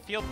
field.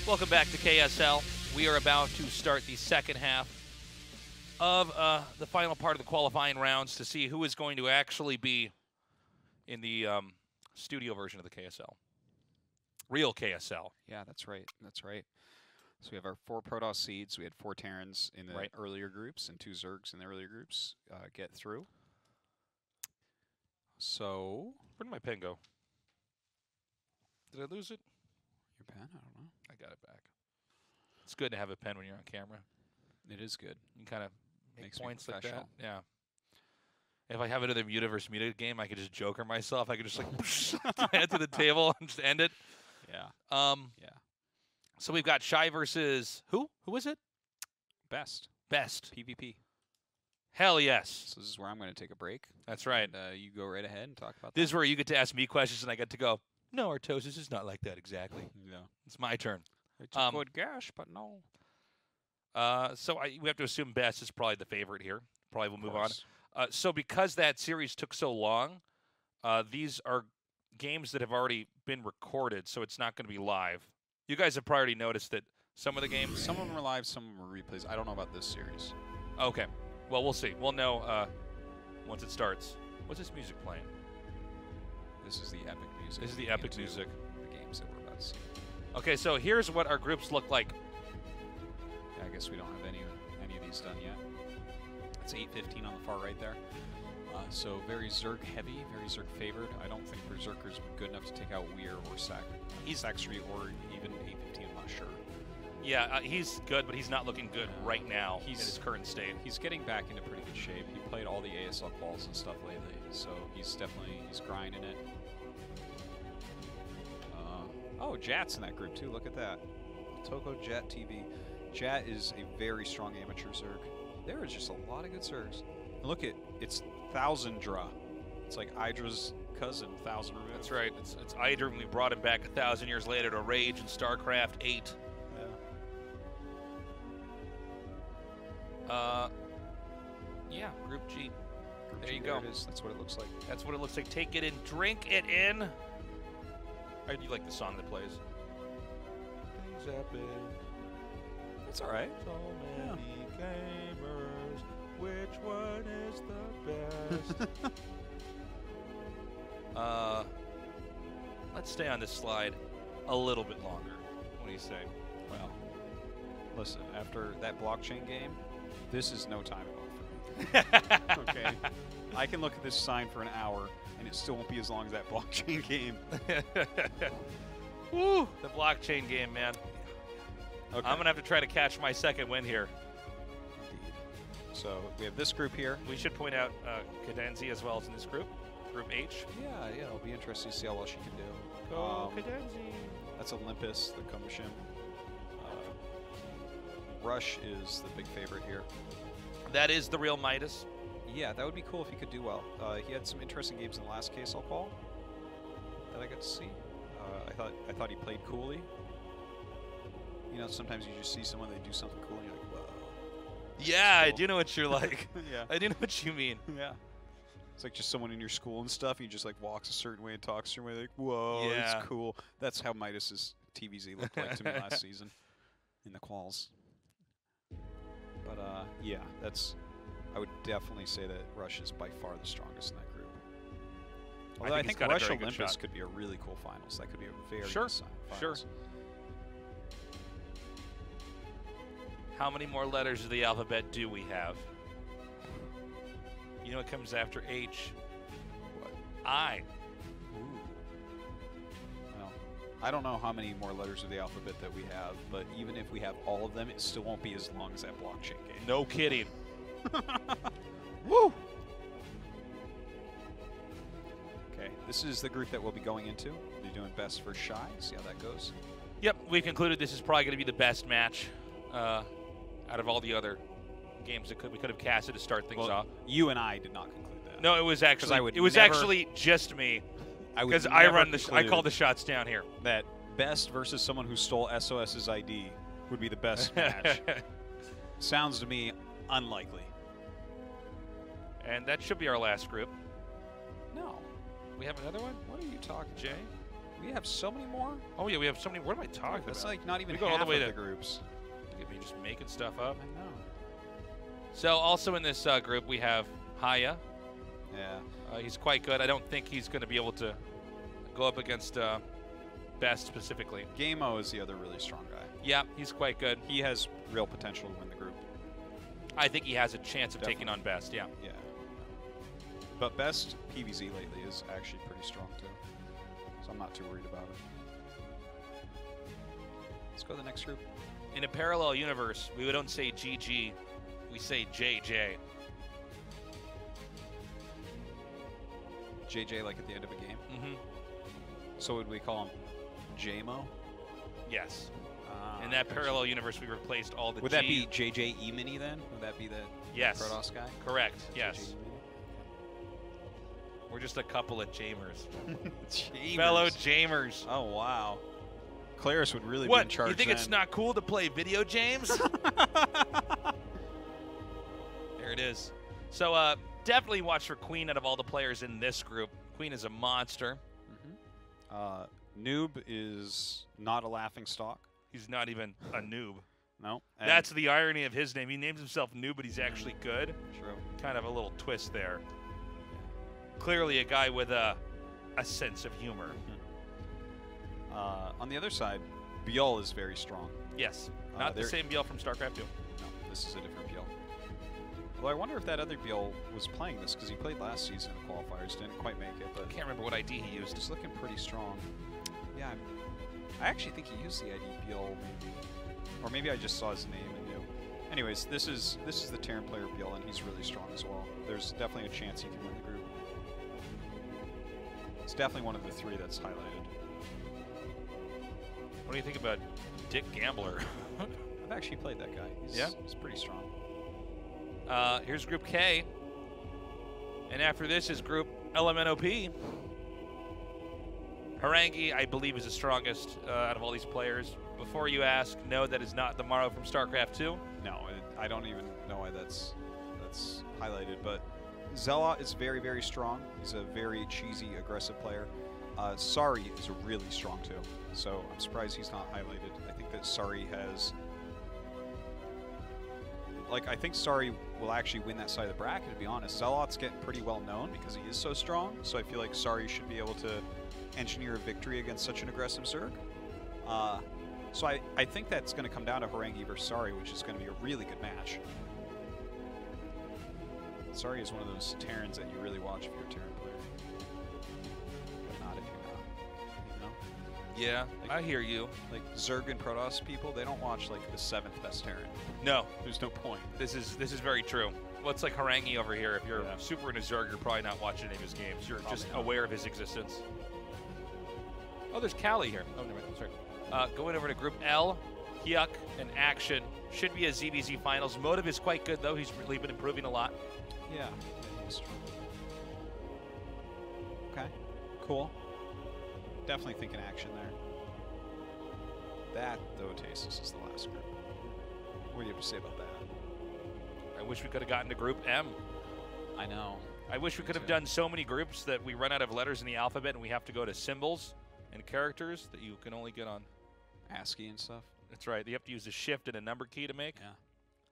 Welcome back to KSL. We are about to start the second half of the final part of the qualifying rounds to see who is going to actually be in the studio version of the KSL. Real KSL. Yeah, that's right. That's right. So we have our 4 Protoss seeds. We had 4 Terrans in the earlier groups and 2 Zergs in the earlier groups get through. So where did my pen go? Did I lose it? Your pen? I don't know. I got it back. It's good to have a pen when you're on camera. It is good. You can kind of make Makes points me like that. professional. Yeah. If I have another Muta versus Muta game, I could just joker myself. I could just like head to the table and just end it. Yeah. Yeah. So we've got Shy versus who? Who is it? Best. Best. PvP. Hell yes. So this is where I'm going to take a break. That's right. And, you go right ahead and talk about This is where you get to ask me questions and I get to go, no, Artosis is not like that exactly. Yeah. It's my turn. It's a good guess, but no. So we have to assume Best is probably the favorite here. Probably will move on. So because that series took so long, these are games that have already been recorded, so it's not going to be live. You guys have probably already noticed that some of the games... Some of them are live, some of them are replays. I don't know about this series. Okay. Well, we'll see. We'll know once it starts. What's this music playing? This is the epic music. This is the epic music. The games that we're about to see. Okay, so here's what our groups look like. Yeah, I guess we don't have any of these done yet. It's 8:15 on the far right there. So very Zerg heavy, very Zerg favored. I don't think Berserker's good enough to take out Weir or Sack Street or even 8:15. I'm not sure. Yeah, he's good, but he's not looking good right now in his current state. He's getting back into pretty good shape. He played all the ASL calls and stuff lately, so he's grinding it. Oh, Jat's in that group too. Look at that. Toko Jat TV. Jat is a very strong amateur Zerg. There is just a lot of good Zergs. And look at it's Thousandra. It's like Idra's cousin, Thousand removed. That's right. It's Idra, and we brought him back 1,000 years later to rage in StarCraft 8. Yeah, Group G. There you go. It is. That's what it looks like. That's what it looks like. Take it in, drink it in. I do like the song that plays. Things happen. That's all right. So many gamers. Which one is the best? Let's stay on this slide a little bit longer. What do you say? Well, listen. After that blockchain game, this is no time at all for me. Okay. I can look at this sign for an hour, and it still won't be as long as that blockchain game. Woo! The blockchain game, man. Okay. I'm going to have to try to catch my second win here. Indeed. So we have this group here. We should point out Cadenzi as well as in this group. Group H. Yeah, it'll be interesting to see how well she can do. Go Cadenzi. That's Olympus, the Komishim. Rush is the big favorite here. That is the real Midas. Yeah, that would be cool if he could do well. He had some interesting games in the last case I'll call that I got to see. I thought he played coolly. You know, sometimes you just see someone, they do something cool, and you're like, whoa. Yeah, cool. I do know what you're like. Yeah. I do know what you mean. Yeah. It's like just someone in your school and stuff, and you just like walks a certain way and talks a certain way, like, whoa, yeah. It's cool. That's how Midas's TVZ looked like to me last season in the quals. But yeah, I would definitely say that Rush is by far the strongest in that group. Although I think Rush Olympus could be a really cool finals. That could be a very good finals. Sure. How many more letters of the alphabet do we have? You know what comes after H? What? I. Ooh. Well, I don't know how many more letters of the alphabet that we have, but even if we have all of them, it still won't be as long as that blockchain game. No kidding. Woo! Okay, this is the group that we'll be going into. They're doing best for Shy. See how that goes. Yep, we concluded this is probably going to be the best match out of all the other games that we could have casted to start things off. You and I did not conclude that. No, it was actually just me. Because I call the shots down here. That best versus someone who stole SOS's ID would be the best match. Sounds to me unlikely. And that should be our last group. No. We have another one? What are you talking, Jay? We have so many more? Oh, yeah, we have so many. What am I talking about? That's like not even half all the way of the groups. Look at me just making stuff up. I know. So also in this group, we have Haya. Yeah. He's quite good. I don't think he's going to be able to go up against Best specifically. Gameo is the other really strong guy. Yeah, he's quite good. He has real potential to win the group. I think he has a chance of taking on Best, yeah. Yeah. But Best PVZ lately is actually pretty strong, too. So I'm not too worried about it. Let's go to the next group. In a parallel universe, we don't say GG, we say JJ. JJ, like at the end of a game? Mm-hmm. So would we call him JMO? Yes. In that parallel universe, we replaced all the Would that be JJ E-Mini then? Would that be the Protoss guy? Correct, yes. We're just a couple of Jamers. Jamers. Fellow Jamers. Oh, wow. Claris would really be in What? charge. You think it's then. not cool to play video games? There it is. So definitely watch for Queen out of all the players in this group. Queen is a monster. Noob is not a laughing stock. He's not even a noob. No. And That's the irony of his name. He names himself Noob, but he's actually good. true. Kind of a little twist there. Clearly a guy with a sense of humor. On the other side, Biel is very strong. Yes. Not the same Biel from StarCraft 2. No, this is a different Biel. Well, I wonder if that other Biel was playing this, because he played last season in qualifiers, didn't quite make it, but Can't remember what ID he used. he's looking pretty strong. Yeah, I actually think he used the ID Biel, maybe. Or maybe I just saw his name and knew. Anyways, this is the Terran player Biel, and he's really strong as well. There's definitely a chance he can win the group. It's definitely one of the three that's highlighted. What do you think about Dick Gambler? I've actually played that guy. He's pretty strong. Here's Group K. And after this is Group LMNOP. Harangi, I believe, is the strongest out of all these players. Before you ask, no, that is not the Morrow from StarCraft 2. No, I don't even know why that's highlighted, but Zealot is very, very strong. He's a very cheesy, aggressive player. Sari is really strong too, so I'm surprised he's not highlighted. I think that Sari has... I think Sari will actually win that side of the bracket, to be honest. Zealot's getting pretty well known because he is so strong, so I feel like Sari should be able to engineer a victory against such an aggressive Zerg. So I think that's going to come down to Harangi versus Sari, which is going to be a really good match. Sari is one of those Terrans that you really watch if you're a Terran player. But not if you're not. You know? Yeah, I hear you. Like Zerg and Protoss people, they don't watch like the 7th best Terran. No, There's no point. this is very true. Well, it's like Harangi over here. If you're Yeah. super into Zerg, you're probably not watching any of his games. You're just Probably not. aware of his existence. Oh, there's Callie here. Oh, never mind. Sorry. Going over to Group L, Hyuk and Action. Should be a ZBZ Finals. Motive is quite good, though. He's really been improving a lot. Yeah. That's true. Okay. Cool. Definitely thinking action there. That, though, Tasis is the last group. What do you have to say about that? I wish we could have gotten to Group M. I know. I wish we could have done so many groups that we run out of letters in the alphabet and we have to go to symbols and characters that you can only get on. ASCII and stuff. That's right. You have to use a shift and a number key to make. Yeah.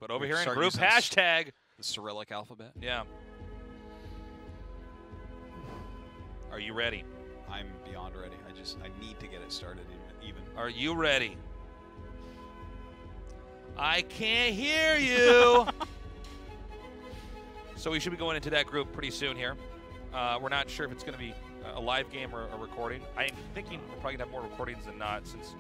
But over We here in start group using hashtag. The Cyrillic alphabet. Yeah. Are you ready? I'm beyond ready. I need to get it started even. Are you ready? I can't hear you. So we should be going into that group pretty soon here. We're not sure if it's going to be a live game or a recording. I'm thinking we're probably going to have more recordings than not since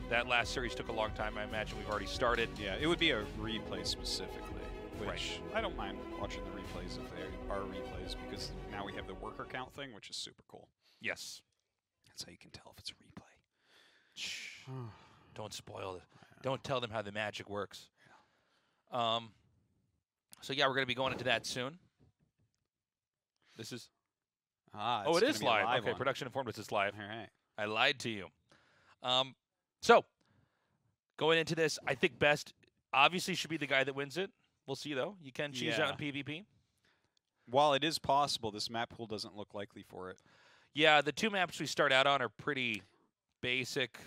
that last series took a long time. I imagine we've already started. Yeah, it would be a replay specifically, which Right. I don't mind watching the replays if they are replays because now we have the worker count thing, which is super cool. Yes. That's how you can tell if it's a replay. Shh. Don't spoil it. Don't tell them how the magic works. So yeah, we're going to be going into that soon. This is... Ah, Oh, it's it is gonna be a live. Okay, one. production informed us it's live. All right. I lied to you. So, going into this, I think best obviously should be the guy that wins it. We'll see, though. You can choose out in PvP. While it is possible, this map pool doesn't look likely for it. Yeah, the two maps we start out on are pretty basic.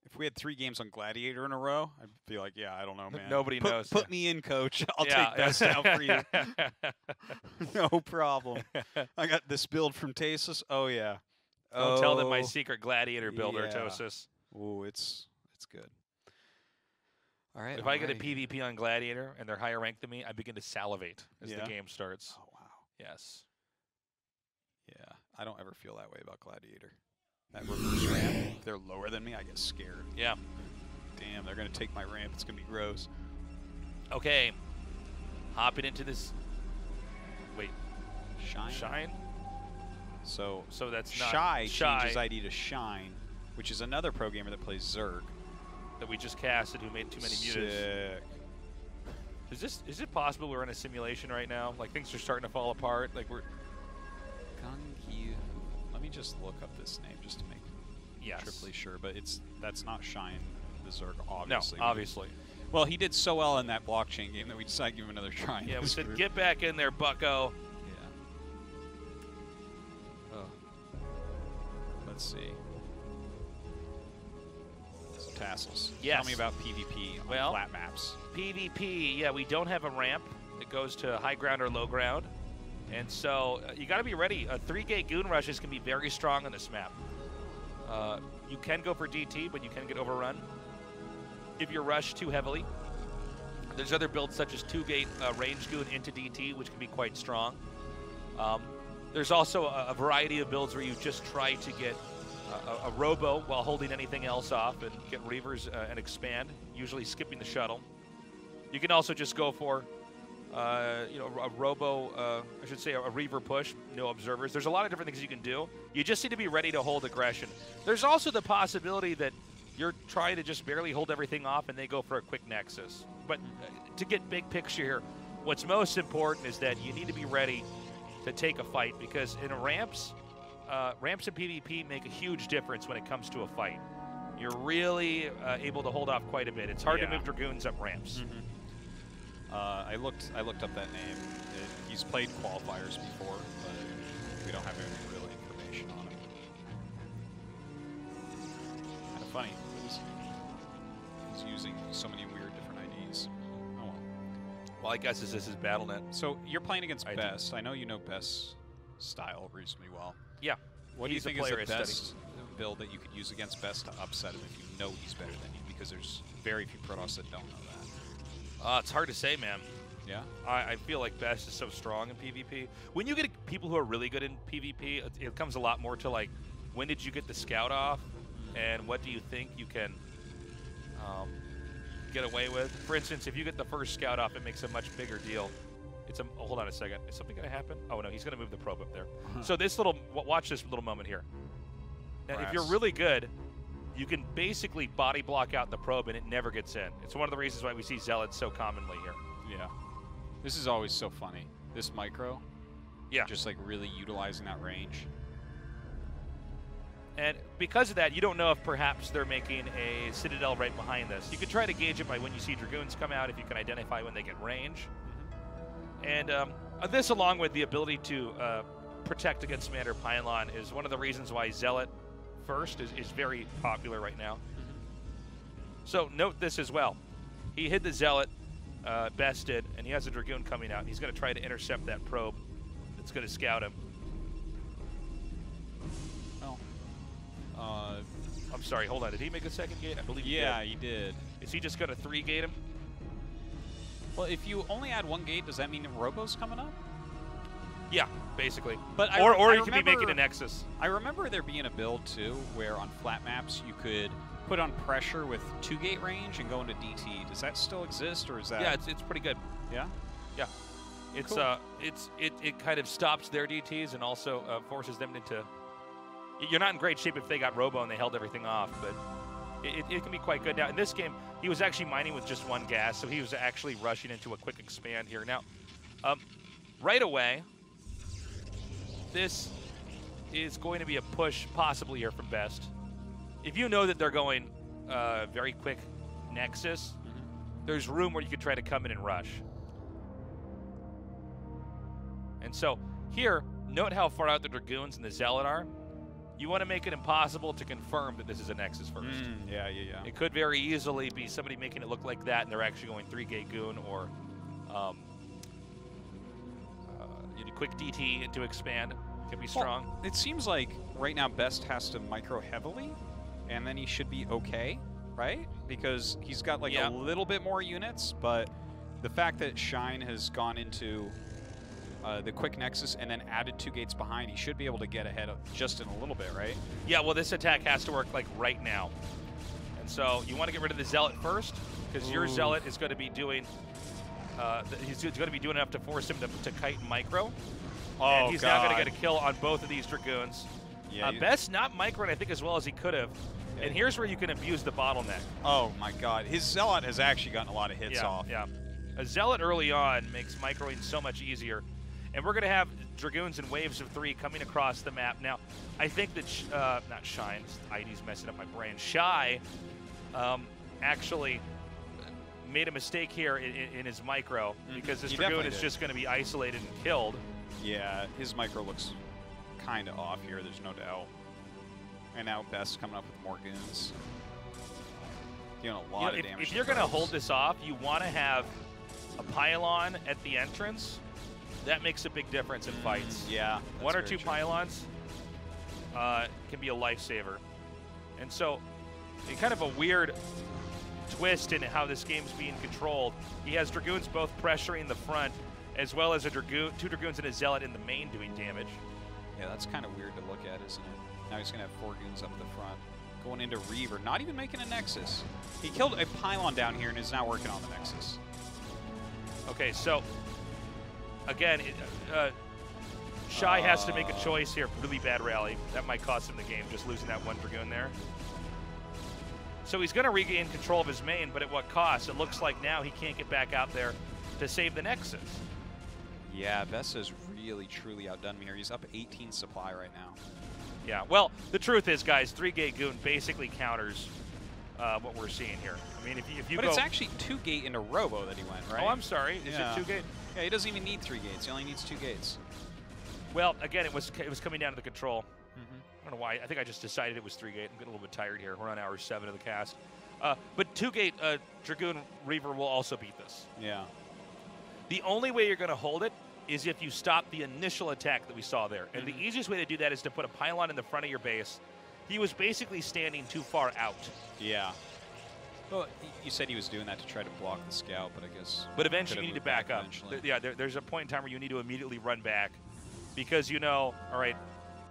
If we had 3 games on Gladiator in a row, I'd be like, yeah, I don't know, man. Nobody knows. Put me in, coach. I'll Yeah, take best out for you. No problem. I got this build from Tasis. Oh, yeah. Don't tell them my secret gladiator builder, yeah. Tosis. Ooh, it's good. All right. If I get a PvP on Gladiator and they're higher ranked than me, I begin to salivate as Yeah? the game starts. Oh, wow. Yes. Yeah, I don't ever feel that way about Gladiator. That reverse ramp, if they're lower than me, I get scared. Yeah. Damn, they're going to take my ramp. It's going to be gross. Okay. Hopping into this. Wait. Shine? Shine? So that's not Shy changes ID to Shine, which is another pro gamer that plays Zerg. that we just casted who made too many mutas. Sick. Is it possible we're in a simulation right now? Like things are starting to fall apart. Like we're Gangyu. Let me just look up this name just to make. Yes. triply sure, but that's not Shine the Zerg, obviously. No, obviously. Well, he did so well in that blockchain game that we decided to give him another try. Yeah, we said, get back in there, bucko. Yeah. Oh. Let's see. So tassels. Yes. Tell me about PvP on Well, flat maps. PvP, yeah, we don't have a ramp. It goes to high ground or low ground. And so you got to be ready. 3-gate goon rushes can be very strong on this map. You can go for DT, but you can get overrun if you're rushed too heavily. There's other builds such as 2-gate range goon into DT, which can be quite strong. There's also a variety of builds where you just try to get a robo while holding anything else off and get reavers and expand, usually skipping the shuttle. You can also just go for a robo, I should say a reaver push, no observers. There's a lot of different things you can do. You just need to be ready to hold aggression. There's also the possibility that you're trying to just barely hold everything off and they go for a quick nexus. But to get big picture here, what's most important is that you need to be ready to take a fight, because in ramps and PvP make a huge difference when it comes to a fight. You're really able to hold off quite a bit. It's hard to move Dragoons up ramps. I looked up that name. He's played qualifiers before, but we don't have any real information on him. Kind of funny. He's using so many weird different IDs. Oh well. Well, I guess this is BattleNet. So you're playing against Best. I know you know Best's style reasonably well. Yeah. What do you think is the best build that you could use against Best to upset him if you know he's better than you? Because there's very few Protoss that don't know that. It's hard to say, man. Yeah? I feel like Best is so strong in PvP. When you get people who are really good in PvP, it comes a lot more to, like, when did you get the scout off, and what do you think you can get away with? For instance, if you get the first scout off, it makes a much bigger deal. Hold on a second. Is something going to happen? Oh, no, he's going to move the probe up there. So watch this little moment here. Now, if you're really good, you can basically body block out the probe and it never gets in. It's one of the reasons why we see Zealots so commonly here. Yeah. This is always so funny. This micro. Yeah. Just like really utilizing that range. And because of that, you don't know if perhaps they're making a Citadel right behind this. You can try to gauge it by when you see Dragoons come out, if you can identify when they get range. And this, along with the ability to protect against Commander Pylon, is one of the reasons why Zealot first is very popular right now. So note this as well. He hid the Zealot, Best did, and he has a Dragoon coming out. And he's going to try to intercept that probe that's going to scout him. Oh. I'm sorry, hold on. Did he make a second gate? I believe he did. Yeah, he did. Is he just going to 3-gate him? Well, if you only add 1 gate, does that mean Robo's coming up? Yeah, basically. But or you could be making a Nexus. I remember there being a build, too, where on flat maps you could put on pressure with 2-gate range and go into DT. Does that still exist, or is that... Yeah, it's pretty good. Yeah? Yeah. It's cool. It kind of stops their DTs and also forces them into... You're not in great shape if they got Robo and they held everything off, but it can be quite good. Now, in this game, he was actually mining with just 1 gas, so he was actually rushing into a quick expand here. Now, right away, this is going to be a push possibly here from Best. If you know that they're going very quick Nexus, there's room where you could try to come in and rush. And so here, note how far out the Dragoons and the Zealot are. You want to make it impossible to confirm that this is a Nexus first. Yeah. It could very easily be somebody making it look like that, and they're actually going 3-gate goon or quick DT into expand. Can be strong. Well, it seems like right now Best has to micro heavily, and then he should be okay, right? Because he's got like a little bit more units, but the fact that Shine has gone into the quick Nexus and then added 2 gates behind, he should be able to get ahead of just in a little bit, right? Yeah, well, this attack has to work like right now. And so you want to get rid of the Zealot first, because your Zealot is going to be doing he's going to be doing enough to force him to kite and micro. Oh, and he's now going to get a kill on both of these Dragoons. Yeah, Best not microed, I think, as well as he could have. Yeah. And here's where you can abuse the bottleneck. Oh, my God. His Zealot has actually gotten a lot of hits off. Yeah. A Zealot early on makes microing so much easier. And we're going to have Dragoons in waves of 3 coming across the map. Now, I think that, not Shine, ID's messing up my brain. Shy actually made a mistake here in his micro because this Dragoon is just going to be isolated and killed. Yeah, his micro looks kind of off here, there's no doubt. And now Best coming up with more goons. Doing a lot of damage. If you're going to hold this off, you want to have a pylon at the entrance. That makes a big difference in fights. Yeah. 1 or 2 pylons can be a lifesaver. And so, in kind of a weird twist in how this game's being controlled, he has Dragoons both pressuring the front, as well as 2 Dragoons and a Zealot in the main doing damage. Yeah, that's kind of weird to look at, isn't it? Now he's going to have 4 goons up the front. Going into Reaver, not even making a Nexus. He killed a pylon down here and is now working on the Nexus. Okay, so, again, Shy has to make a choice here. Really bad rally. That might cost him the game, just losing that 1 Dragoon there. So he's going to regain control of his main, but at what cost? It looks like now he can't get back out there to save the Nexus. Yeah, Vesta's really, truly outdone me here. He's up 18 supply right now. Yeah, well, the truth is, guys, 3-gate goon basically counters what we're seeing here. I mean, if you but go... it's actually 2-gate into Robo that he went, right? Oh, I'm sorry. Is it 2-gate? Yeah, he doesn't even need 3 gates. He only needs 2 gates. Well, again, it was coming down to the control. I don't know why. I think I just decided it was 3-gate. I'm getting a little bit tired here. We're on hour 7 of the cast. But 2-gate Dragoon Reaver will also beat this. Yeah. The only way you're going to hold it is if you stop the initial attack that we saw there. And the easiest way to do that is to put a pylon in the front of your base. He was basically standing too far out. Yeah. Well, you said he was doing that to try to block the scout, but I guess... But eventually you need to back up. There's a point in time where you need to immediately run back because you know, all right,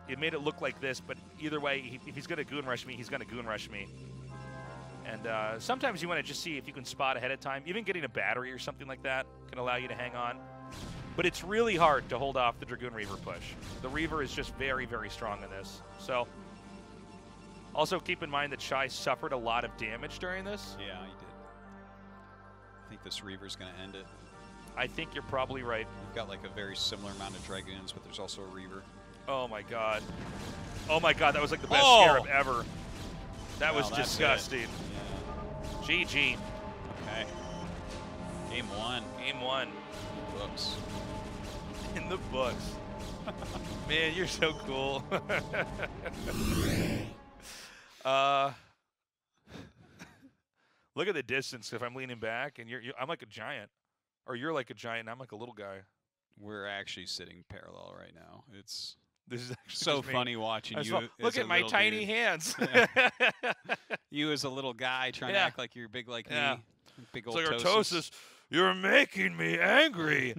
it made it look like this, but either way, if he's going to goon rush me, he's going to goon rush me. And sometimes you want to just see if you can spot ahead of time. Even getting a battery or something like that can allow you to hang on. But it's really hard to hold off the Dragoon Reaver push. The Reaver is just very, very strong in this. So, also keep in mind that Shy suffered a lot of damage during this. Yeah, he did. I think this Reaver's going to end it. I think you're probably right. We've got like a very similar amount of Dragoons, but there's also a Reaver. Oh my god. Oh my god, that was like the best Scarab ever. That was disgusting. Yeah. GG. Okay. Game 1. Game 1. Books. In the books. Man, you're so cool. Look at the distance if I'm leaning back, and I'm like a giant. Or you're like a giant, and I'm like a little guy. We're actually sitting parallel right now. This is actually so funny watching you. Look at my tiny hands. You as a little guy trying to act like you're big like me. Big old Tosis, you're making me angry.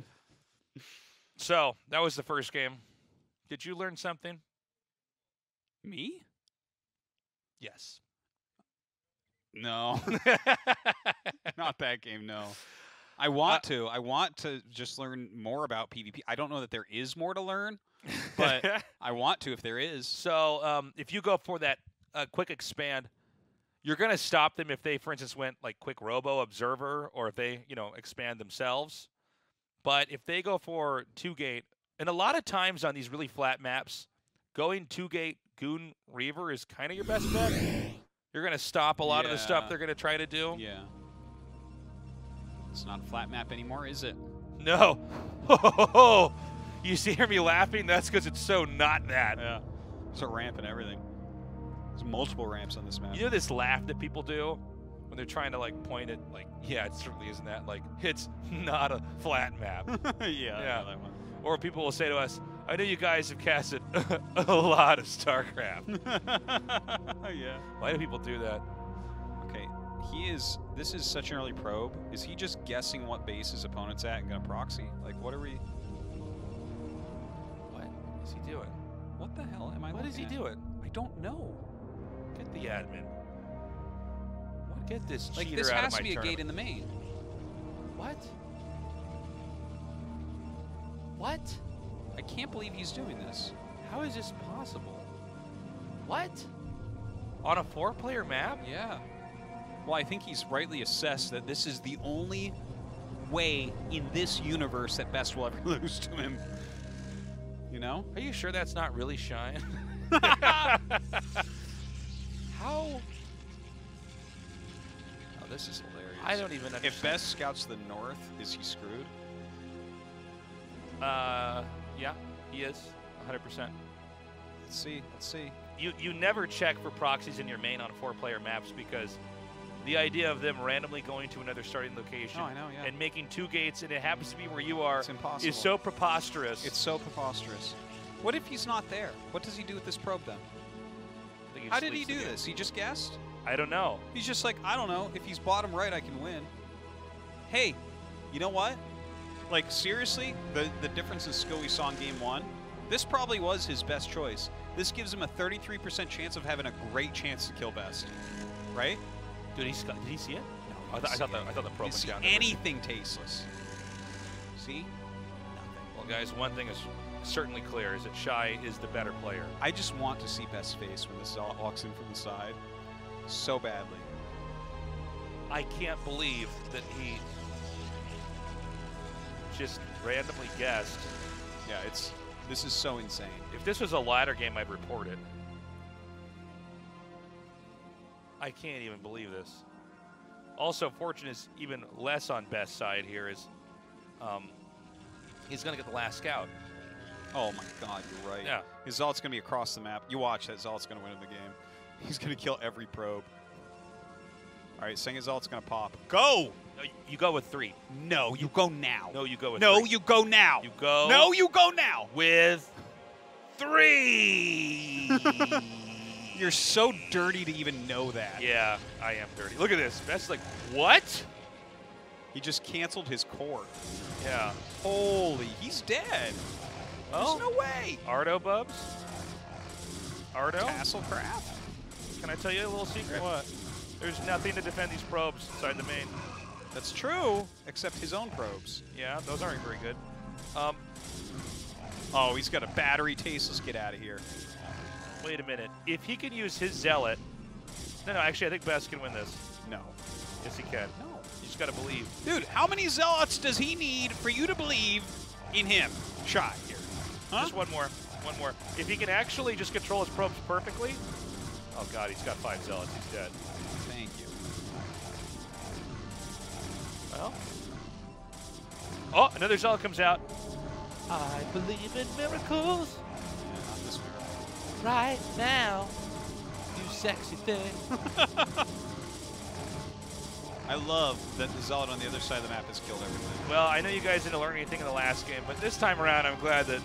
So, that was the first game. Did you learn something? Me? Yes. No. Not that game, no. I want to. I want to just learn more about PvP. I don't know that there is more to learn, but I want to if there is. So, if you go for that quick expand, you're going to stop them if they, for instance, went like quick robo observer or if they, expand themselves. But if they go for 2-gate, and a lot of times on these really flat maps, going 2-gate Goon Reaver is kind of your best bet. You're going to stop a lot of the stuff they're going to try to do. Yeah. It's not a flat map anymore, is it? No. You hear me laughing? That's because it's so not that. Yeah. There's a ramp and everything. There's multiple ramps on this map. You know this laugh that people do when they're trying to like point at like, yeah, it certainly isn't that. Like, it's not a flat map. Yeah. That one. Or people will say to us, I know you guys have casted a lot of StarCraft. Yeah. Why do people do that? Okay. This is such an early probe. Is he just guessing what base his opponent's at and gonna proxy? Like, what are we? What is he doing? What the hell am I What is he doing? I don't know. Get the admin. Get this cheater like, this out has of my to be tournament. a gate in the main. What? What? I can't believe he's doing this. How is this possible? What? On a 4-player map? Yeah. Well, I think he's rightly assessed that this is the only way in this universe that Best will ever lose to him. You know? Are you sure that's not really Shine? How? Oh, this is hilarious. I don't even understand. If Best scouts the north, is he screwed? Yeah, he is, 100%. Let's see. Let's see. You never check for proxies in your main on 4-player maps because the idea of them randomly going to another starting location Oh, I know, yeah. and making 2 gates and it happens to be where you are It's impossible. is so preposterous. It's so preposterous. What if he's not there? What does he do with this probe then? I think How just did he leaves the do game. this? He just guessed? I don't know. He's just like, I don't know. If he's bottom right, I can win. Hey, you know what? Like, seriously, the difference in skill we saw in Game 1, this probably was his best choice. This gives him a 33% chance of having a great chance to kill Best. Right? Did he see it? No, I thought the probe You went see down. anything tasteless. See? Well, guys, one thing is certainly clear is that Shy is the better player. I just want to see Best's face when this walks in from the side so badly. I can't believe that he just randomly guessed. Yeah, this is so insane. If this was a ladder game, I'd report it. I can't even believe this. Also, Fortune is even less on Best's side here. He's going to get the last scout. Oh my God, you're right. Yeah. His Zalt's going to be across the map. You watch that Zalt's going to win in the game. He's going to kill every probe. All right, Sing Zalt's going to pop. Go! No, you go with 3. No, you go now. No, you go with No, 3. you go now. You go. No, you go now. With 3. You're so dirty to even know that. Yeah, I am dirty. Look at this. That's like, what? He just canceled his core. Yeah. Holy, he's dead. Oh. There's no way. Ardo, Bubs? Ardo? Castlecraft? Can I tell you a little secret? What? There's nothing to defend these probes inside the main. That's true, except his own probes. Yeah, those aren't very good. Oh, he's got a battery. Tasteless, get out of here. Wait a minute. If he can use his Zealot... No, actually, I think Best can win this. No. Yes, he can. No. You just got to believe. Dude, how many Zealots does he need for you to believe in him? Shot here. Huh? Just one more. One more. If he can actually just control his probes perfectly... Oh, God, he's got 5 Zealots. He's dead. Thank you. Well... Oh, another Zealot comes out. I believe in miracles Yeah, not this miracle. right now. You sexy thing. I love that the Zealot on the other side of the map has killed everything. Well, I know you guys didn't learn anything in the last game, but this time around, I'm glad that...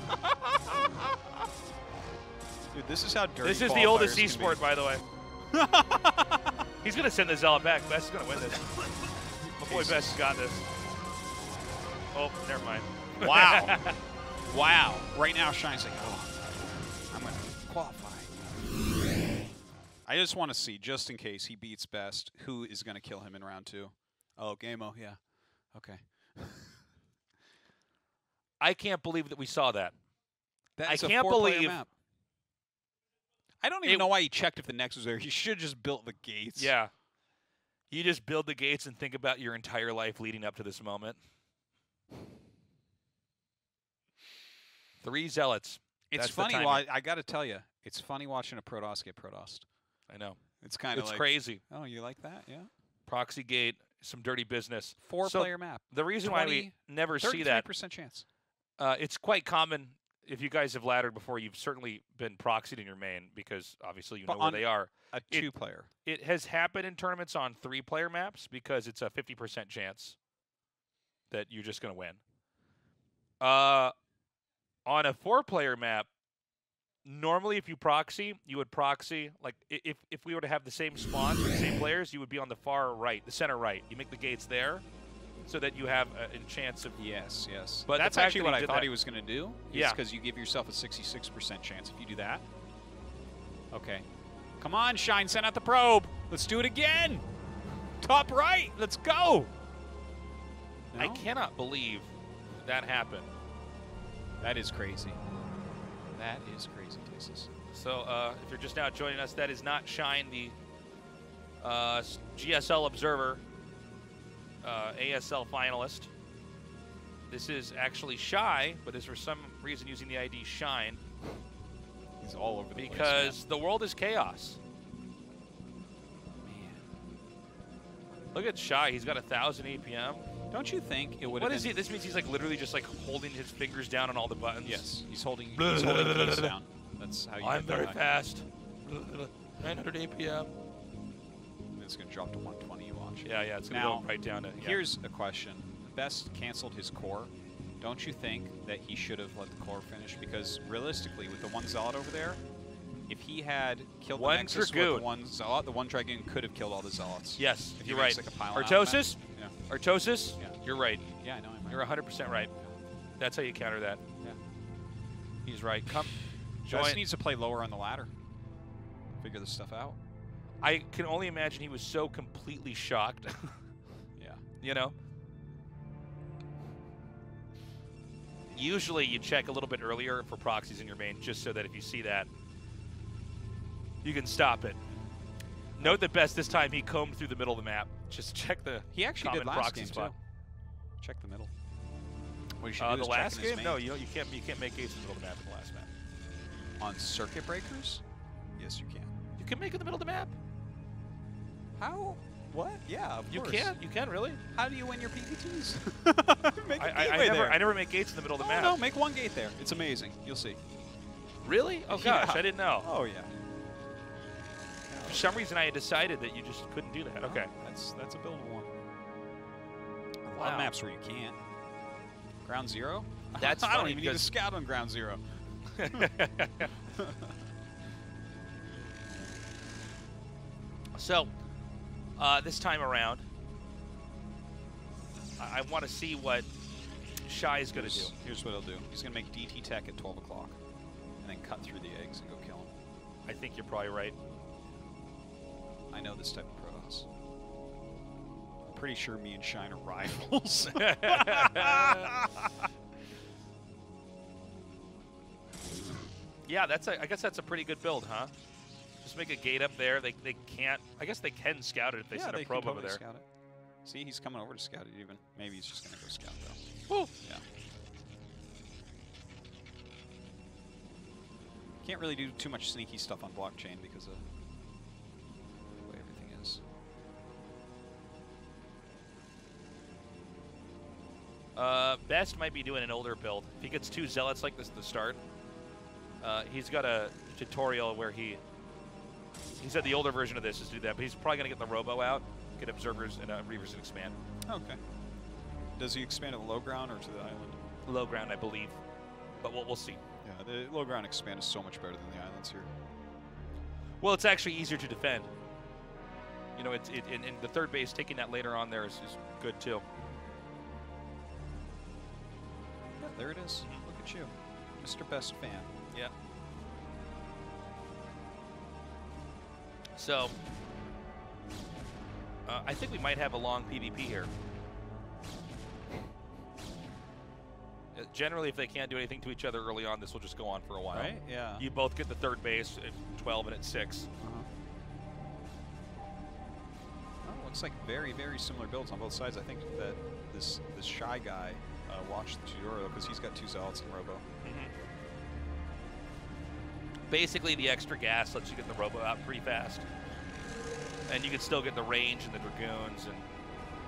Dude, this is how dirty This is the oldest qualifiers can esport, by the way. He's going to send the Zealot back. Best is going to win this. My boy Best has got this. Oh, never mind. be. Wow. Wow. Right now, Shine's like, oh, I'm going to qualify. I just want to see, just in case he beats Best, who is going to kill him in round 2. Oh, Game-O, yeah. Okay. I can't believe that we saw that. That's I a can't 4-player believe- map. I don't even know why he checked if the Nex was there. He should have just built the gates. Yeah. You just build the gates and think about your entire life leading up to this moment. 3 Zealots. It's That's the funny. timing. Well, I got to tell you, it's funny watching a Protoss get Protossed. I know. It's kind of It's like, crazy. oh, you like that? Yeah. Proxy gate, some dirty business. 4-player map. The reason why we never see that, 33% chance. it's quite common. If you guys have laddered before, you've certainly been proxied in your main because obviously you know But where on they are. A 2-player. It has happened in tournaments on 3-player maps because it's a 50% chance that you're just going to win. On a 4-player map, normally if you proxy, you would proxy, like if we were to have the same spawns, the same players, you would be on the far right, the center right. You make the gates there so that you have a chance of... Yes, yes. But that's the fact actually that what he I did thought that- he was going to do. Yeah. Because you give yourself a 66% chance if you do that. Okay. Come on, Shine. Send out the probe. Let's do it again. Top right. Let's go. I No? cannot believe that happened. That is crazy. That is crazy, Tasteless. So if you're just now joining us, that is not Shine, the GSL Observer ASL finalist. This is actually Shy, but is for some reason using the ID Shine. He's all over the place. Because the world is chaos. Man. Look at Shy. He's got 1,000 APM. Don't you think it would? What is he? This means he's like literally just like holding his fingers down on all the buttons. Yes, he's holding keys down. That's how you. I'm get that very high. fast. 900 APM. It's going to drop to 120. You watch. Yeah, it's gonna Now, go right down to. Yeah. Here's a question: Best canceled his core. Don't you think that he should have let the core finish? Because realistically, with the one Zealot over there, if he had killed One the Nexus Dragoon. with the one Zealot, the one Dragoon could have killed all the Zealots. Yes, If he you're makes, right. like, a pile out Artosis? Yeah. Artosis? Yeah. You're right. Yeah, I know. I'm right. You're 100% right. That's how you counter that. Yeah. He's right. Come, Just join. needs to play lower on the ladder. Figure this stuff out. I can only imagine he was so completely shocked. Yeah. You know? Usually you check a little bit earlier for proxies in your main, just so that if you see that, you can stop it. Note that best this time he combed through the middle of the map. Just check the He actually common did last proxy game spot. too. Check the middle. What you should do The is last check in his game? main. No, you can't make gates in the middle of the map in the last map. On circuit breakers? Yes, you can. You can make it in the middle of the map. How? What? Yeah, of You course. can. You can really. How do you win your PPTs? Make a I gateway there. never make gates in the middle of the Oh, map. no, make one gate there. It's amazing. You'll see. Really? Oh Yeah. gosh, I didn't know. Oh yeah. For some reason, I had decided that you just couldn't do that. Okay. That's a buildable one. A lot Wow. of maps where you can't. Ground Zero? That's I don't funny even need a because- scout on Ground Zero. So, this time around, I want to see what Shy is going to do. Here's what he'll do. He's going to make DT Tech at 12 o'clock. And then cut through the eggs and go kill him. I think you're probably right. I know this type of Protoss. I'm pretty sure me and Shine are rivals. Yeah, I guess that's a pretty good build, huh? Just make a gate up there. They can't. I guess they can scout it if they yeah, send a they probe can over totally there. scout it. See, he's coming over to scout it even. Maybe he's just going to go scout though. Woo. Yeah. Can't really do too much sneaky stuff on blockchain because of the way everything is. Best might be doing an older build. If he gets 2 Zealots like this at the start, he's got a tutorial where he said the older version of this is to do that, but he's probably going to get the Robo out, get Observers and Reavers and expand. Okay. Does he expand to the low ground or to the island? Low ground, I believe, but we'll see. Yeah, the low ground expand is so much better than the islands here. Well, it's actually easier to defend. You know, in the third base, taking that later on there is good too. Yeah, there it is. Look at you, Mr. Best Fan. Yeah. So, I think we might have a long PvP here. Generally, if they can't do anything to each other early on, this will just go on for a while. Right? Yeah. You both get the third base at 12 and at 6. Oh, looks like very, very similar builds on both sides. I think that this Shy guy watched the tutorial because he's got 2 Zealots and Robo. Basically, the extra gas lets you get the Robo out pretty fast. And you can still get the range and the Dragoons. And,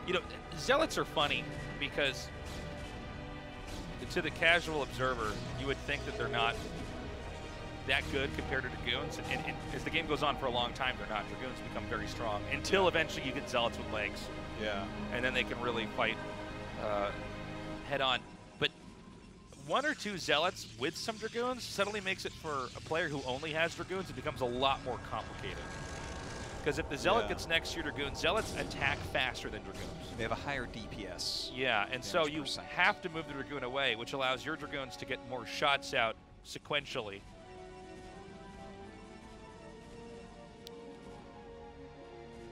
you know, Zealots are funny because to the casual observer, you would think that they're not that good compared to Dragoons. And as the game goes on for a long time, they're not. Dragoons become very strong until eventually you get Zealots with legs. Yeah. And then they can really fight head on. But 1 or 2 Zealots with some Dragoons suddenly makes it for a player who only has Dragoons, it becomes a lot more complicated. Because if the Zealot gets next to your Dragoon, Zealots attack faster than Dragoons. They have a higher DPS. Yeah, and so you percent. have to move the Dragoon away, which allows your Dragoons to get more shots out sequentially.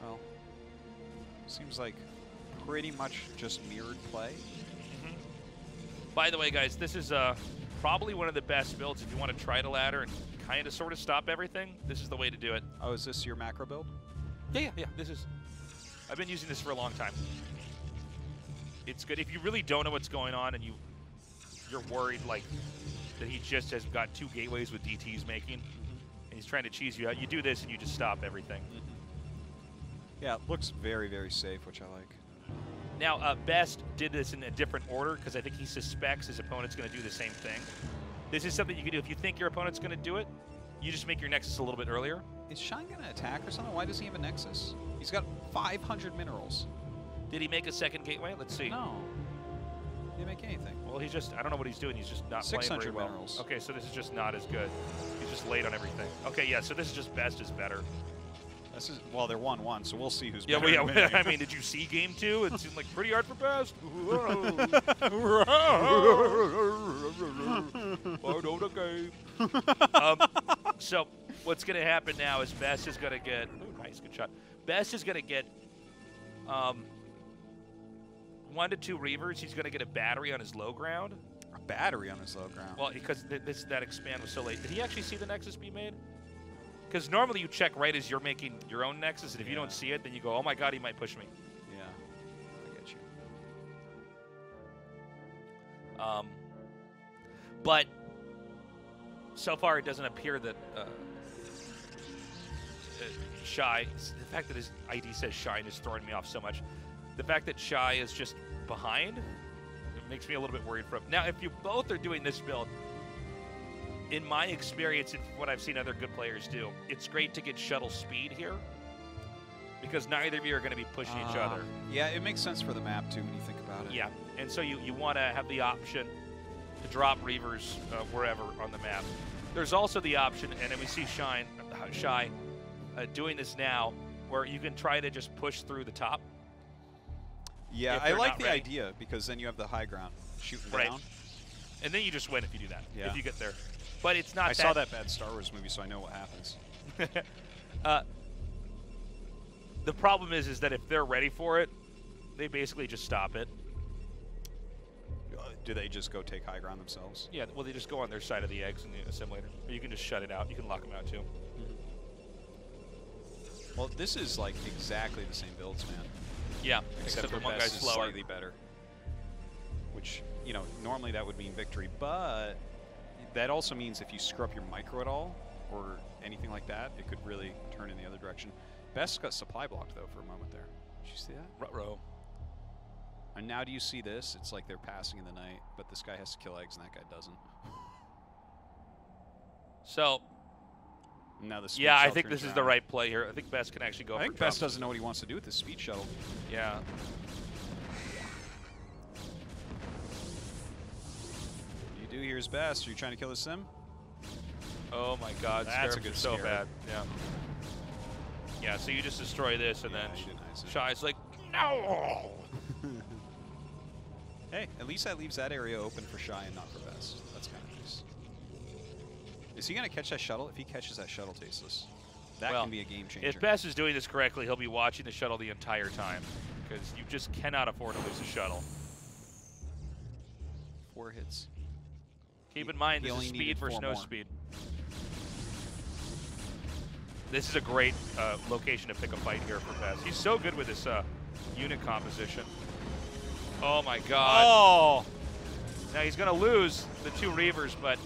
Well, seems like pretty much just mirrored play. By the way, guys, this is probably one of the best builds if you want to try the ladder and kind of sort of stop everything. This is the way to do it. Oh, is this your macro build? Yeah. This is. I've been using this for a long time. It's good if you really don't know what's going on and you're worried like that he just has got 2 gateways with DTs making, and he's trying to cheese you out. You do this and you just stop everything. Yeah, it looks very, very safe, which I like. Now, Best did this in a different order because I think he suspects his opponent's going to do the same thing. This is something you can do. If you think your opponent's going to do it, you just make your Nexus a little bit earlier. Is Shine going to attack or something? Why does he have a Nexus? He's got 500 minerals. Did he make a second gateway? Let's see. No. He didn't make anything. Well, he's just, I don't know what he's doing. He's just not playing very 600 well. minerals. Okay, so this is just not as good. He's just late on everything. Okay, yeah, so this is just Best is better. This is, well, they're 1-1, so we'll see who's Yeah, better. well, yeah. I mean, did you see game 2? It seemed like pretty hard for Best. I know the game. So what's going to happen now is Best is going to get, nice, good shot. Best is going to get 1 to 2 Reavers. He's going to get a battery on his low ground. A battery on his low ground. Well, because that expand was so late. Did he actually see the Nexus be made? Because normally you check right as you're making your own Nexus, and if you don't see it, then you go, oh my god, he might push me. Yeah, I get you. But so far it doesn't appear that Shy, the fact that his ID says Shine is throwing me off so much. The fact that Shy is just behind, it makes me a little bit worried for him. Now, if you both are doing this build, in my experience and what I've seen other good players do, it's great to get shuttle speed here because neither of you are going to be pushing each other. Yeah, it makes sense for the map, too, when you think about it. Yeah, and so you want to have the option to drop Reavers wherever on the map. There's also the option, and then we see Shy doing this now, where you can try to just push through the top. Yeah, I like the idea because then you have the high ground shooting down. And then you just win if you do that, yeah. if you get there. But it's not I saw that bad Star Wars movie, so I know what happens. The problem is that if they're ready for it, they basically just stop it. Do they just go take high ground themselves? Yeah, well, they just go on their side of the eggs in the assimilator. Or you can just shut it out. You can lock them out, too. Well, this is like exactly the same builds, man. Yeah, except for one Best guy's is slower. slightly better. Which, you know, normally that would mean victory, but that also means if you screw up your micro at all, or anything like that, it could really turn in the other direction. Best got supply blocked, though, for a moment there. Did you see that? Ruh-roh. And now do you see this? It's like they're passing in the night, but this guy has to kill eggs and that guy doesn't. So, now the speed yeah, I shuttle think turns this is the around. right play here. I think Best can actually go I for think drop. Best doesn't know what he wants to do with this speed shuttle. Yeah. You do here's Best. Are you trying to kill the sim? Oh my god, That's a Scarabs good are so scare. bad. Yeah. Yeah, so you just destroy this, and Yeah, then he denies it. Shy's like, no! Hey, at least that leaves that area open for Shy and not for Best. That's kind of nice. Is he going to catch that shuttle? If he catches that shuttle, Tasteless, that Well, can be a game changer. If Best is doing this correctly, he'll be watching the shuttle the entire time, because you just cannot afford to lose a shuttle. 4 hits. Keep in mind, he this is only speed needed versus 4 no more. speed. This is a great location to pick a fight here for Best. He's so good with this unit composition. Oh my god. Oh! Now he's going to lose the 2 Reavers, but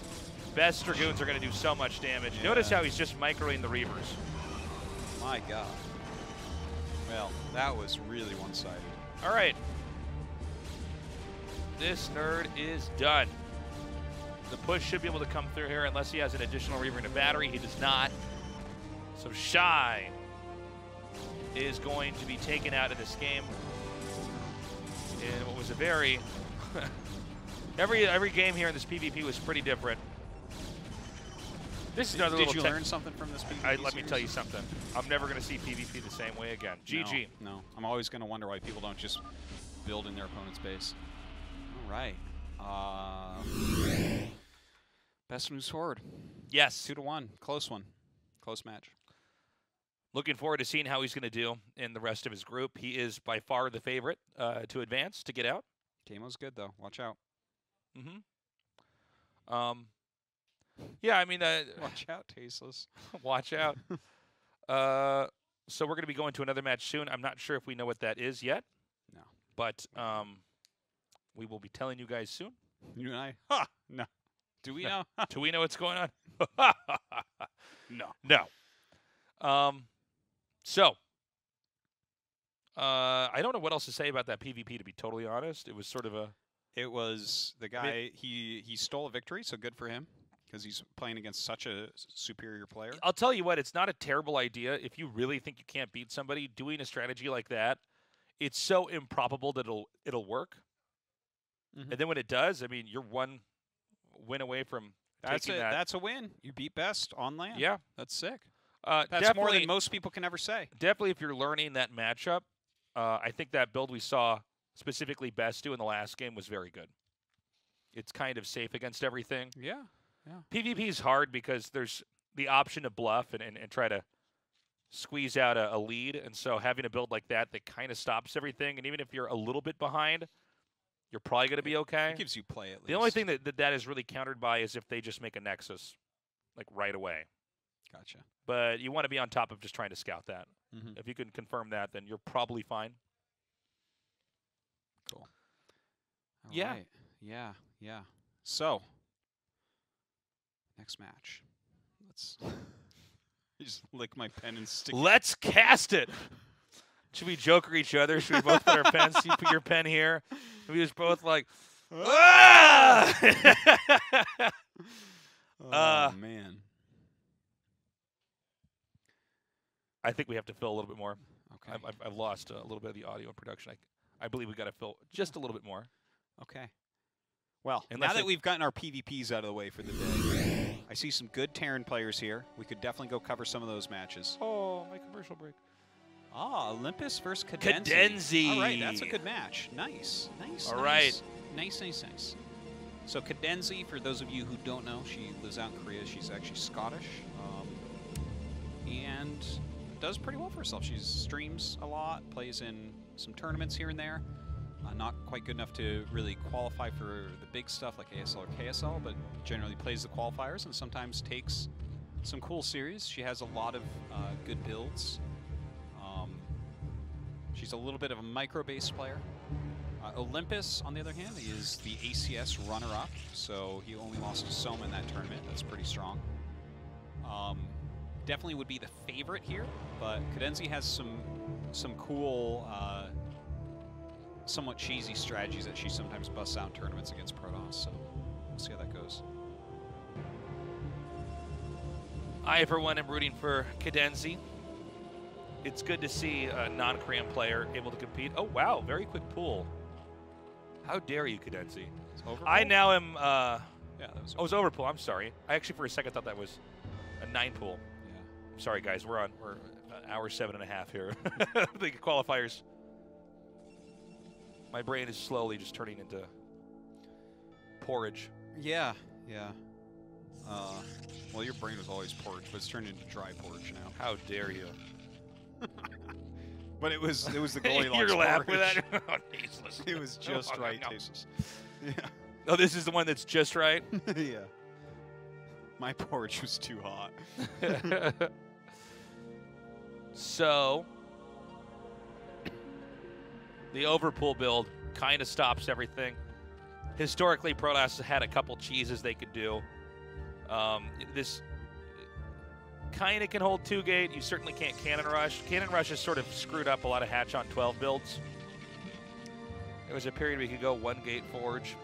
Best Dragoons are going to do so much damage. Yeah. Notice how he's just microing the Reavers. My god. Well, that was really one-sided. All right. This nerd is done. The push should be able to come through here unless he has an additional Reaver and a battery. He does not. So Shy is going to be taken out of this game in what was a very... every game here in this PvP was pretty different. This is another Did little you learn something from this PvP Let me series? tell you something. I'm never going to see PvP the same way again. GG. No. I'm always going to wonder why people don't just build in their opponent's base. All right. Best moves forward. Yes. 2-1. Close one. Close match. Looking forward to seeing how he's going to do in the rest of his group. He is by far the favorite to advance, to get out. Kamo's good, though. Watch out. Yeah, I mean... Watch out, Tasteless. Watch out. So we're going to be going to another match soon. I'm not sure if we know what that is yet. No. But we will be telling you guys soon. You and I? Ha! No. Do we know? Do we know what's going on? No. No. So, I don't know what else to say about that PvP, to be totally honest. It was sort of a... It was the guy, he stole a victory, so good for him, because he's playing against such a superior player. I'll tell you what, it's not a terrible idea. If you really think you can't beat somebody, doing a strategy like that, it's so improbable that it'll work. Mhm. And then when it does, I mean, you're one win away from taking that. That's a win. You beat best on land. Yeah. That's sick. That's That's more than most people can ever say. Definitely, if you're learning that matchup, I think that build we saw specifically Best do in the last game was very good. It's kind of safe against everything. Yeah. PvP is hard because there's the option to bluff and try to squeeze out a lead. And so having a build like that kind of stops everything. And even if you're a little bit behind, you're probably going to be okay. It gives you play at least. The only thing that is really countered by is if they just make a Nexus, like right away. Gotcha. But you want to be on top of just trying to scout that. Mhm. If you can confirm that, then you're probably fine. Cool. All Yeah. right. Yeah. So, next match. Let's just lick my pen and stick. Let's cast it. Should we joker each other? Should we both put our pens? You put your pen here. We just both like, ah! Oh man. I think we have to fill a little bit more. Okay. I've lost a little bit of the audio and production. I believe we got to fill just a little bit more. Okay. Well, Unless now that it- we've gotten our PvPs out of the way for the day, I see some good Terran players here. We could definitely go cover some of those matches. Oh, my commercial break. Ah, Olympus versus Cadenzi. Cadenzi. All right, that's a good match. Nice. All right. Nice. So Cadenzi, for those of you who don't know, she lives out in Korea. She's actually Scottish. And does pretty well for herself. She streams a lot, plays in some tournaments here and there. Not quite good enough to really qualify for the big stuff like ASL or KSL, but generally plays the qualifiers and sometimes takes some cool series. She has a lot of good builds. She's a little bit of a micro-based player. Olympus, on the other hand, is the ACS runner-up, so he only lost to Soma in that tournament. That's pretty strong. Definitely would be the favorite here, but Cadenzi has some cool, somewhat cheesy strategies that she sometimes busts out in tournaments against Protoss, so we'll see how that goes. I, for one, am rooting for Cadenzi. It's good to see a non-Korean player able to compete. Oh, wow, very quick pool. How dare you, Cadenzi? I now am... Yeah, that was Oh, it was overpool. I'm sorry. I actually, for a second, thought that was a 9 pool. Yeah. I'm sorry, guys. We're hour 7.5 here. The qualifiers. My brain is slowly just turning into porridge. Yeah. Well, your brain was always porridge, but it's turned into dry porridge now. How dare you? But it was the Goldilocks You're laughing porridge. with that? Oh, tasteless. It was just Oh, right, no. tasteless. Yeah. Oh, this is the one that's just right? Yeah. My porridge was too hot. So, the overpool build kind of stops everything. Historically, Protoss had a couple cheeses they could do. This kind of can hold 2-gate. You certainly can't Cannon Rush. Cannon Rush has sort of screwed up a lot of Hatch on 12 builds. There was a period where you could go 1-gate Forge,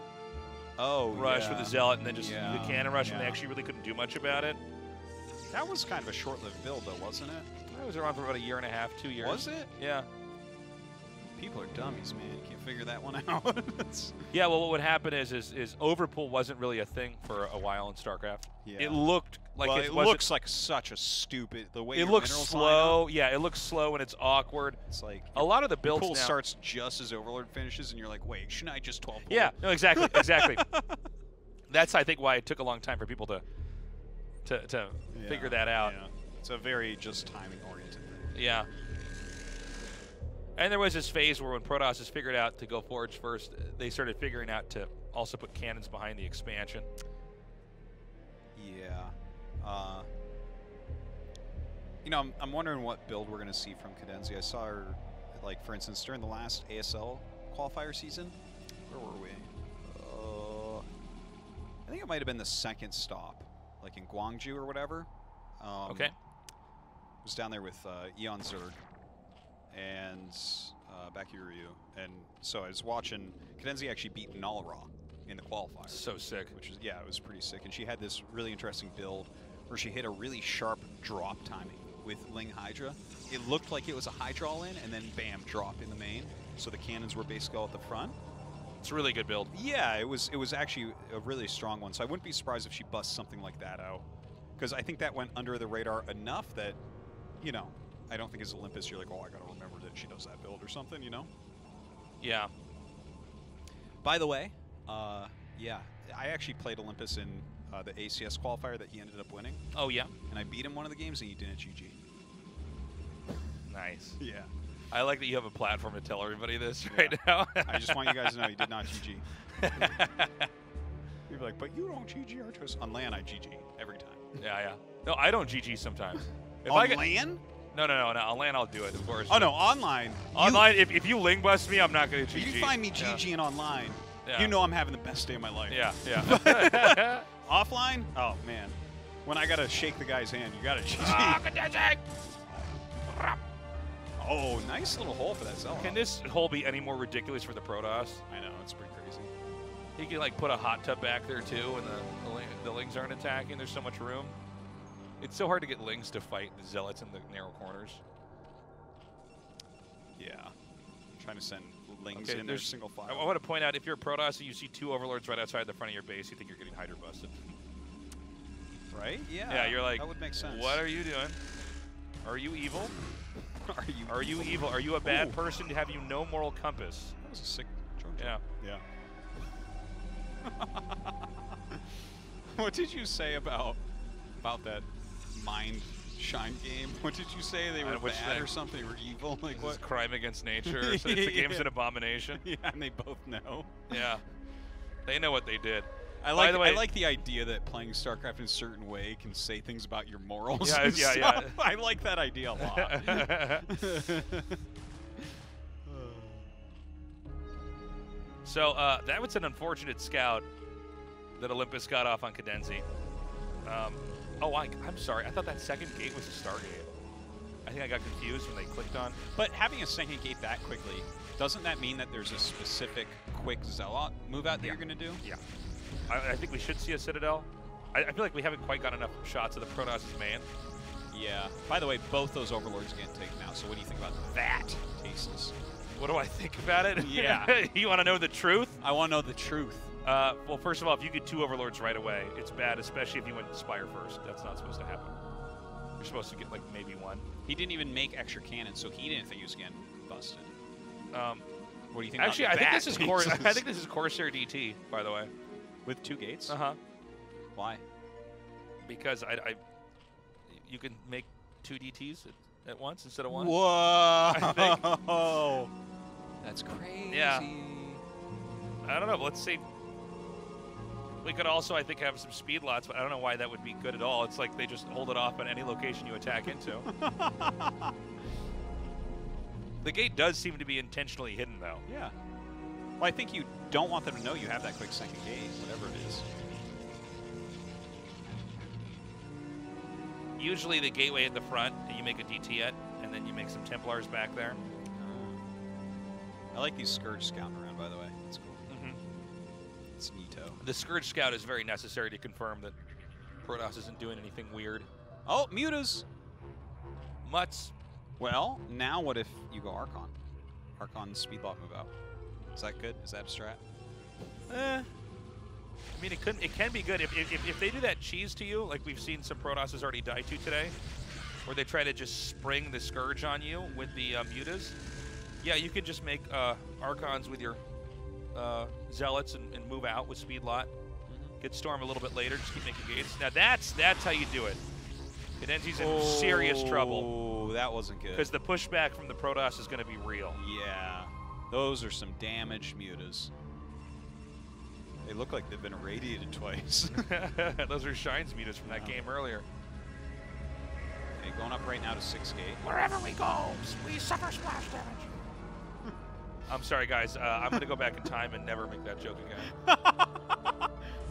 Rush yeah. with the Zealot, and then just Yeah, the Cannon Rush when they yeah. actually really couldn't do much about it. That was kind of a short-lived build, though, wasn't it? That was around for about a year and a half, 2 years. Was it? Yeah. People are dummies, man. You can't figure that one out. Yeah, well, what would happen is overpool wasn't really a thing for a while in StarCraft. Yeah. It looked like well, it it wasn't- looks like such a stupid the way It your looks minerals line slow. up. Yeah, it looks slow and it's awkward. It's like A lot of the your builds pool now. starts just as Overlord finishes, and you're like, wait, shouldn't I just 12 pool? Yeah, no, exactly. That's I think why it took a long time for people to figure that out. Yeah. It's a very just timing oriented thing. Yeah. And there was this phase where when Protoss has figured out to go Forge first, they started figuring out to also put cannons behind the expansion. Yeah. You know, I'm wondering what build we're going to see from Cadenzi. I saw her, like, for instance, during the last ASL qualifier season. Where were we? I think it might have been the second stop, like in Gwangju or whatever. Okay. Was down there with Eon Zerg and Baki Ryu. And so I was watching Cadenzi actually beat Nalra in the qualifier. So sick. Which was, yeah, it was pretty sick. And she had this really interesting build where she hit a really sharp drop timing with Ling Hydra. It looked like it was a Hydra all in, and then bam, drop in the main. So the cannons were basically all at the front. It's a really good build. Yeah, it was actually a really strong one. So I wouldn't be surprised if she busts something like that out. Because I think that went under the radar enough that, you know, I don't think as Olympus you're like, oh, I got to remember that she does that build or something, you know? Yeah. By the way, yeah, I actually played Olympus in the ACS qualifier that he ended up winning. Oh, yeah? And I beat him one of the games and he didn't GG. Nice. Yeah. I like that you have a platform to tell everybody this right now. I just want you guys to know he did not GG. You'd be like, but you don't GG Archos. On LAN, I GG every time. Yeah, yeah. No, I don't GG sometimes. If On I get, LAN? No. On LAN, I'll do it, of course. Oh, no, online. Online, if you ling bust me, I'm not going to GG. If you find me GGing online, you know I'm having the best day of my life. Yeah, yeah. Offline? Oh, man. When I got to shake the guy's hand, you got to GG. Oh, nice little hole for that Zella. Can this hole be any more ridiculous for the Protoss? I know, it's pretty crazy. He can like put a hot tub back there too, and the lings aren't attacking. There's so much room. It's so hard to get lings to fight the zealots in the narrow corners. Yeah, I'm trying to send lings in there single file. I want to point out, if you're a Protoss and you see two Overlords right outside the front of your base, you think you're getting Hydra busted. Right? Yeah. Yeah, you're like, that would make sense. What are you doing? Are you evil? Are you evil? Are you a bad person? Have you no moral compass? That was a sick joke. Yeah. Yeah. What did you say about that Mind Shine game? What did you say? They were bad or something? They were evil? Like what? Crime against nature. It's the game's an abomination. Yeah, and they both know. Yeah. They know what they did. I like the idea that playing StarCraft in a certain way can say things about your morals. Yeah. I like that idea a lot. So that was an unfortunate scout that Olympus got off on Cadenzi. I'm sorry. I thought that second gate was a Stargate. I think I got confused when they clicked on. But having a second gate that quickly, doesn't that mean that there's a specific quick Zealot move out that you're going to do? Yeah. I think we should see a Citadel. I feel like we haven't quite got enough shots of the Protoss' main. Yeah. By the way, both those Overlords get taken out, so what do you think about that, Tasteless? What do I think about it? Yeah. You want to know the truth? I want to know the truth. Well, first of all, if you get two Overlords right away, it's bad, especially if you went Spire first. That's not supposed to happen. You're supposed to get, like, maybe one. He didn't even make extra cannons, so he didn't think he was getting busted. What do you think actually, about I think this is Corsair DT, by the way. With two gates? Uh-huh. Why? Because you can make two DTs at once instead of one. Whoa! That's crazy. Yeah. I don't know. Let's see. We could also, I think, have some speed lots, but I don't know why that would be good at all. It's like they just hold it off on any location you attack into. The gate does seem to be intentionally hidden, though. Yeah. Well, I think you don't want them to know you have that quick second gate, whatever it is. Usually the gateway at the front, you make a DT at, and then you make some Templars back there. I like these Scourge scouting around, by the way. That's cool. Mm-hmm. It's neato. The Scourge Scout is very necessary to confirm that Protoss isn't doing anything weird. Oh, Mutas! Mutts. Well, now what if you go Archon? Archon speedlot move out. Is that good? Is that a strat? I mean, it can be good if they do that cheese to you, like we've seen some Protosses already die to today, where they try to just spring the Scourge on you with the Mutas. Yeah, you can just make Archons with your Zealots and move out with speedlot. Get Storm a little bit later, just keep making gates. Now that's how you do it. Cadenzi's in serious trouble. Oh, that wasn't good. Because the pushback from the Protoss is going to be real. Yeah. Those are some damaged Mutas. They look like they've been irradiated twice. Those are Shine's Mutas from that game earlier. Okay, going up right now to 6 gate. Wherever we go, we suffer splash damage. I'm sorry, guys. I'm going to go back in time and never make that joke again.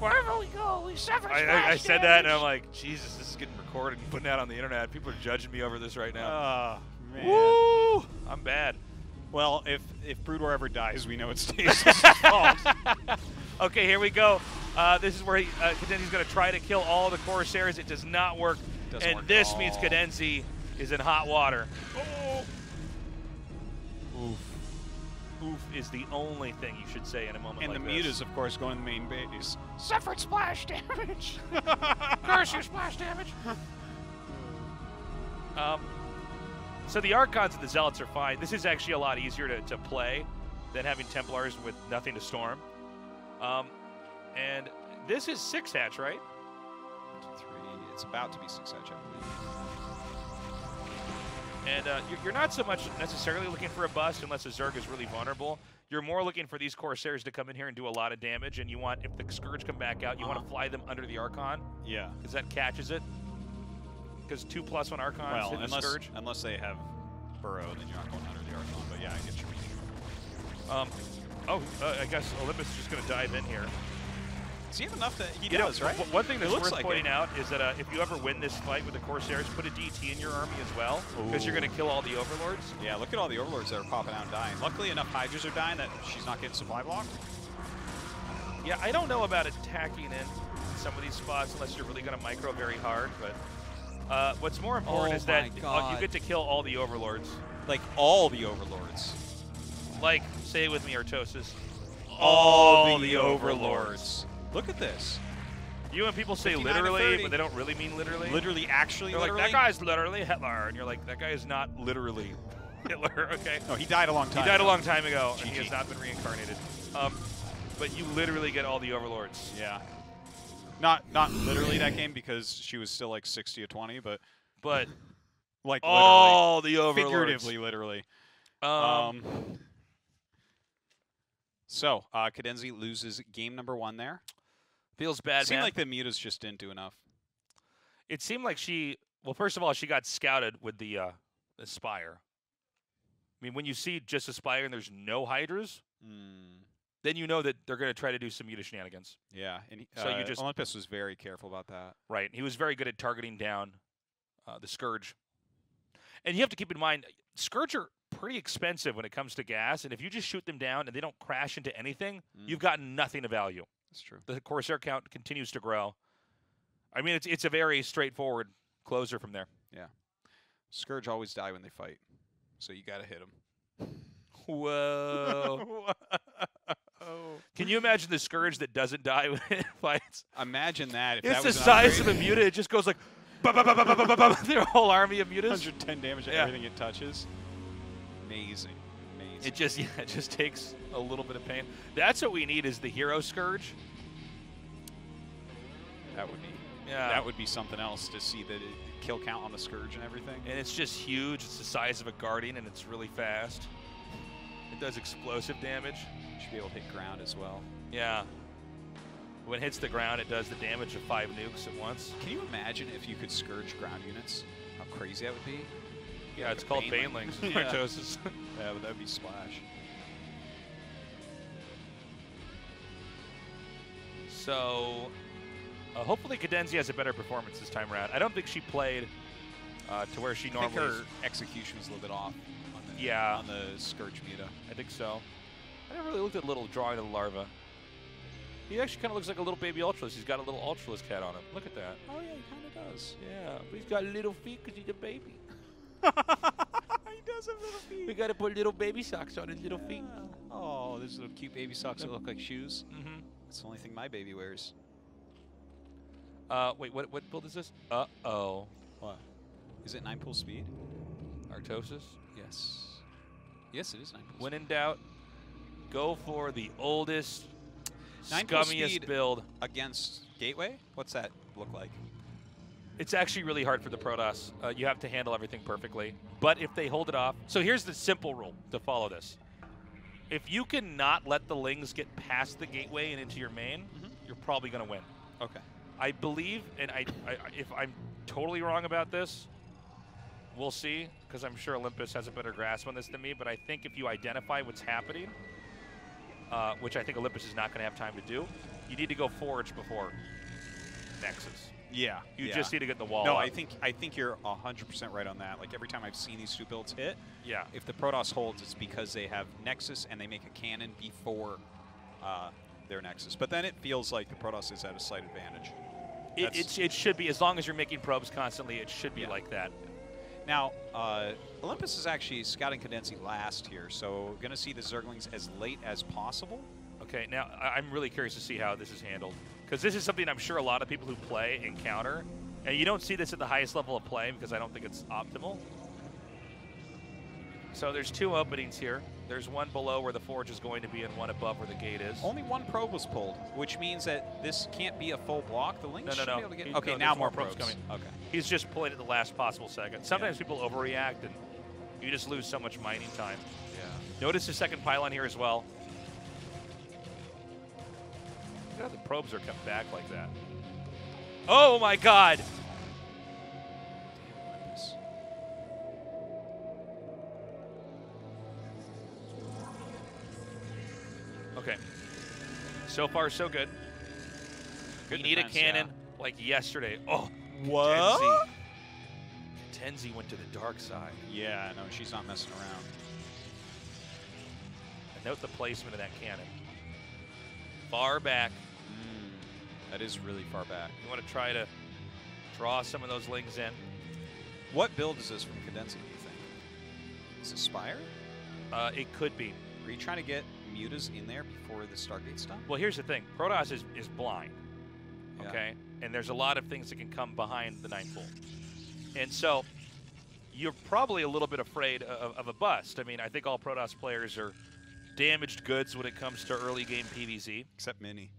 Wherever we go, we suffer I said that, and I'm like, Jesus, this is getting recorded and putting out on the internet. People are judging me over this right now. Oh, man. Woo! I'm bad. Well, if Brood War ever dies, we know it's Stasis' fault. Okay, here we go. This is where Cadenzi's going to try to kill all the Corsairs. It does not work. Doesn't work this at means all. Cadenzi is in hot water. Oh. Oof. Oof is the only thing you should say in a moment And like the this. Mutas, of course, going to the main base. Suffered splash damage. Curse your splash damage. So the Archons and the Zealots are fine. This is actually a lot easier to play than having Templars with nothing to storm. And this is 6 hatch, right? 1, 2, 3. It's about to be 6 hatch, I believe. And you're not so much necessarily looking for a bust unless a Zerg is really vulnerable. You're more looking for these Corsairs to come in here and do a lot of damage, and you want, if the Scourge come back out, you want to fly them under the Archon. Yeah. Because that catches it. Because 2+1 Archons Well, hit the Scourge. unless they have Burrow, then you're not going under the Archon. But yeah, I get your meaning. I guess Olympus is just going to dive in here. Does he have enough that he You know, does, right? One thing that's It looks worth like pointing it. out is that if you ever win this fight with the Corsairs, put a DT in your army as well, because you're going to kill all the Overlords. Yeah, look at all the Overlords that are popping out and dying. Luckily enough, Hydras are dying that she's not getting supply blocked. Yeah, I don't know about attacking in some of these spots unless you're really going to micro very hard, but what's more important is that you get to kill all the Overlords. Like all the Overlords. Like, say it with me, Artosis. All the Overlords. Look at this. You and people say 59 to literally, 30. but they don't really mean literally. Literally, actually, They're literally. like, that guy's literally Hitler. And you're like, that guy is not literally Hitler, okay? No, he died a long time He died a ago. long time ago, and he GG. has not been reincarnated. But you literally get all the Overlords. Yeah. Not literally that game because she was still like 60 to 20, but But like all the literally. Overlords. Figuratively, literally. Um, So, Cadenzi loses game number 1 there. feels bad, Seemed man. like the Mutas just didn't do enough. It seemed like well, first of all, she got scouted with the Spire. I mean, when you see just a Spire and there's no Hydras, then you know that they're going to try to do some Muta shenanigans. Yeah, and So you just- Olympus was very careful about that. Right. He was very good at targeting down the Scourge. And you have to keep in mind, Scourge are pretty expensive when it comes to gas, and if you just shoot them down and they don't crash into anything, you've gotten nothing of value. That's true. The Corsair count continues to grow. I mean, it's a very straightforward closer from there. Yeah. Scourge always die when they fight, so you got to hit them. Whoa. Can you imagine the Scourge that doesn't die when it fights? Imagine that. If It's that the was an size of a upgrade. Muta. It just goes like, their whole army of Mutas. 110 damage to Yeah. everything it touches. Amazing. Amazing. It just takes a little bit of pain. That's what we need is the Hero Scourge. That would be. Yeah. That would be something else to see the kill count on the Scourge and everything. And it's just huge. It's the size of a Guardian, and it's really fast. It does explosive damage. Should be able to hit ground as well. Yeah. When it hits the ground, it does the damage of 5 nukes at once. Can you imagine if you could Scourge ground units? How crazy that would be? Yeah, Like it's a called Baneling. Banelings. Yeah. Artosis. Yeah, but that would be splash. So, hopefully Cadenzi has a better performance this time around. I don't think she played to where she I think normally her execution was a little bit off on the, Yeah. on the Scourge Muta. I think so. I never really looked at little drawing of the larva. He actually kind of looks like a little baby Ultralisk. He's got a little Ultralisk cat on him. Look at that. Oh, yeah, he kind of does. Yeah, but he's got little feet because he's a baby. He does have little feet. We got to put little baby socks on his little feet. Oh, there's little cute baby socks that look like shoes. Mm-hmm. That's the only thing my baby wears. Wait, what build is this? Uh-oh. What? Is it 9-pull speed? Artosis. Yes. Yes, it is 9-pull When in doubt, go for the oldest, 9-pull scummiest speed. build. Against Gateway? What's that look like? It's actually really hard for the Protoss. You have to handle everything perfectly. But if they hold it off... So here's the simple rule to follow this. If you can not let the Lings get past the gateway and into your main, you're probably going to win. Okay. I believe, and if I'm totally wrong about this, we'll see, because I'm sure Olympus has a better grasp on this than me, but I think if you identify what's happening, which I think Olympus is not going to have time to do, you need to go Forge before Nexus. Yeah. You just need to get the wall No, up. I think you're 100% right on that. Like every time I've seen these two builds hit, Yeah. if the Protoss holds, it's because they have Nexus and they make a cannon before their Nexus. But then it feels like the Protoss is at a slight advantage. It should be, as long as you're making probes constantly, it should be Yeah. like that. Now, Olympus is actually scouting Cadenzi last here, so going to see the Zerglings as late as possible. Okay, now I'm really curious to see how this is handled, because this is something I'm sure a lot of people who play encounter, and you don't see this at the highest level of play because I don't think it's optimal. So there's two openings here. There's one below where the Forge is going to be and one above where the gate is. Only one probe was pulled, which means that this can't be a full block. The Lynx should be able to get... Okay, no, now there's more probes probes. coming. Okay. He's just pulling at the last possible second. Sometimes people overreact and you just lose so much mining time. Yeah. Notice the second pylon here as well. Look how the probes are kept back like that. Oh my god! Olympus. Okay. So far, so good. Good We need a defense, cannon like yesterday. Oh, What? Tenzi went to the dark side. Yeah, no, she's not messing around. And note the placement of that cannon. Far back. That is really far back. You want to try to draw some of those lings in. What build is this from Cadenza, do you think? Is it Spire? It could be. Are you trying to get Mutas in there before the Stargate's done? Well, here's the thing. Protoss is blind. Yeah. Okay? And there's a lot of things that can come behind the 9 pool. And so you're probably a little bit afraid of a bust. I mean, I think all Protoss players are damaged goods when it comes to early game PvZ. Except Mini.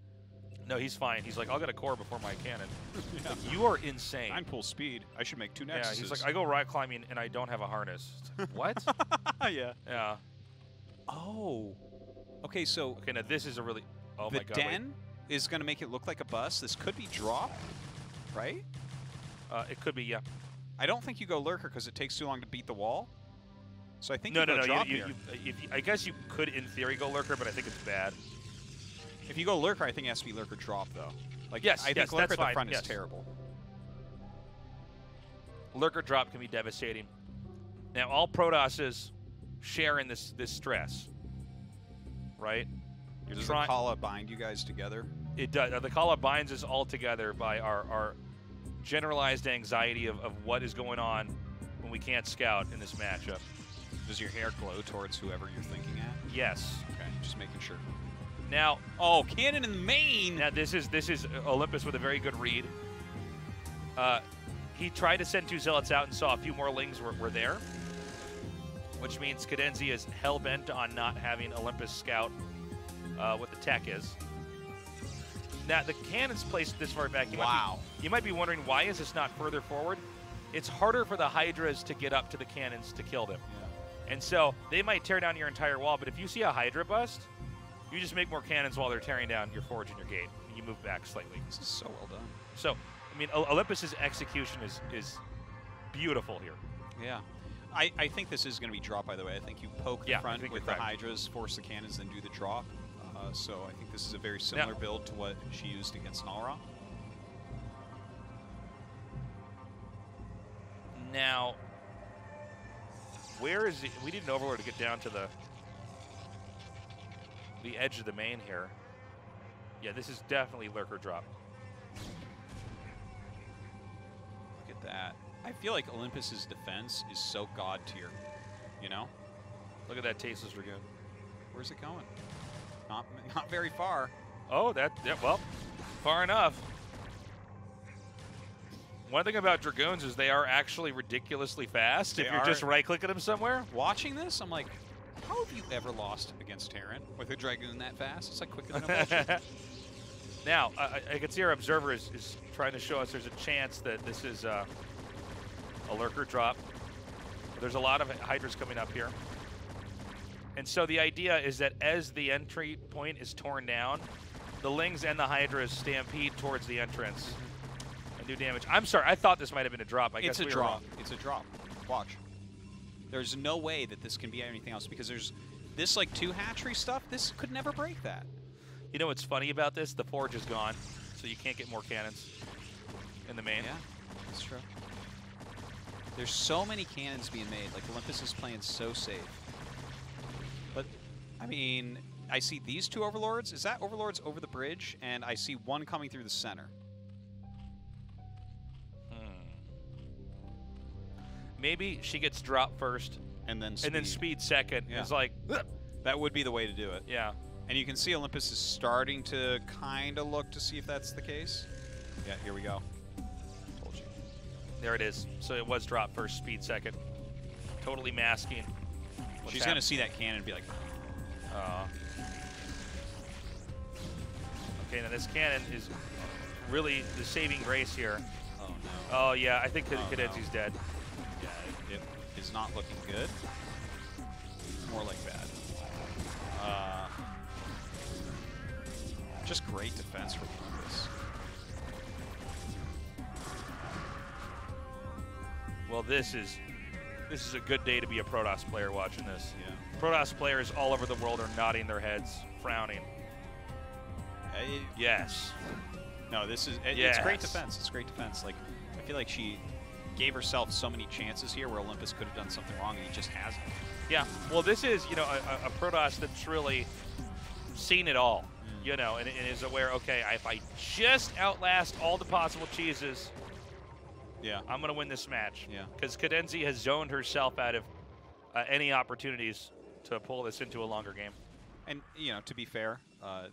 No, he's fine. He's like, I'll get a core before my cannon. Yeah. Like, you are insane. 9 pool speed. I should make 2 Yeah, Nexuses. he's like, I go rock climbing and I don't have a harness. What? Yeah. Yeah. Oh. Okay, so Okay, now this is a really... Oh the my god. wait. Den is going to make it look like a bust. This could be drop, right? It could be, yeah. I don't think you go Lurker because it takes too long to beat the wall. So I think No, you no, go no. drop You, here. I guess you could, in theory, go Lurker, but I think it's bad. If you go Lurker, I think it has to be Lurker drop, though. Like, Yes, I think yes, Lurker that's at the fine, front yes. is terrible. Lurker drop can be devastating. Now, all Protosses share in this stress, right? You're Does trying. the Kala bind you guys together? It does. The Kala binds us all together by our generalized anxiety of what is going on when we can't scout in this matchup. Does your hair glow towards whoever you're thinking at? Yes. Okay, just making sure. Now, Oh, cannon in the main! now this is Olympus with a very good read. He tried to send 2 zealots out and saw a few more lings were there, which means Cadenzi is hell-bent on not having Olympus scout what the tech is. Now, the cannon's placed this far back. You might be wondering, why is this not further forward? It's harder for the Hydras to get up to the cannons to kill them. Yeah. And so they might tear down your entire wall, but if you see a Hydra bust, you just make more cannons while they're tearing down your forge and your gate. And you move back slightly. This is so well done. So, I mean, Olympus's execution is beautiful here. Yeah. I think this is going to be drop, by the way. I think you poke Yeah, the I front think with you're the correct. Hydras, force the cannons, then do the drop. So I think this is a very similar build to what she used against Nalra. Now, where is the... We need an Overlord to get down to the edge of the main here. Yeah, this is definitely Lurker drop. Look at that. I feel like Olympus's defense is so god tier. You know? Look at that Tasteless Dragoon. Where's it going? Not very far. Oh, well, far enough. One thing about Dragoons is they are actually ridiculously fast if you're just right-clicking them somewhere. Watching this, I'm like, how have you ever lost against Terran with a Dragoon that fast? It's like quicker than a vulture. Now, I can see our observer is trying to show us there's a chance that this is a Lurker drop. There's a lot of Hydras coming up here. And so the idea is that as the entry point is torn down, the Lings and the Hydras stampede towards the entrance and do damage. I'm sorry, I thought this might have been a drop. I guess we were wrong. It's a drop. Watch. There's no way that this can be anything else because there's this like 2 hatchery stuff. This could never break that. You know what's funny about this? The forge is gone, so you can't get more cannons in the main. Yeah, that's true. There's so many cannons being made. Like, Olympus is playing so safe. But, I mean, I see these 2 Overlords. Is that Overlords over the bridge? And I see one coming through the center. Maybe she gets dropped first, And then speed second. Yeah. It's like, that would be the way to do it. yeah. And you can see Olympus is starting to kind of look to see if that's the case. Yeah, here we go. Told you. There it is. So it was drop first, speed second. Totally masking. She's going to see that cannon and be like, okay, now this cannon is really the saving grace here. oh no. Oh, yeah, I think Oh, Cadenzi's dead. Yeah, it is not looking good. More like bad. Just great defense from Olympus. Well, this is a good day to be a Protoss player watching this. Yeah. Protoss players all over the world are nodding their heads, frowning. Yes. No, this is it's great defense. It's great defense. Like, I feel like she gave herself so many chances here where Olympus could have done something wrong and he just hasn't. Yeah. Well, this is, you know, a Protoss that's really seen it all, you know, and is aware, okay, if I just outlast all the possible cheeses, yeah, I'm going to win this match. Yeah. Because Cadenzi has zoned herself out of any opportunities to pull this into a longer game. And, you know, to be fair,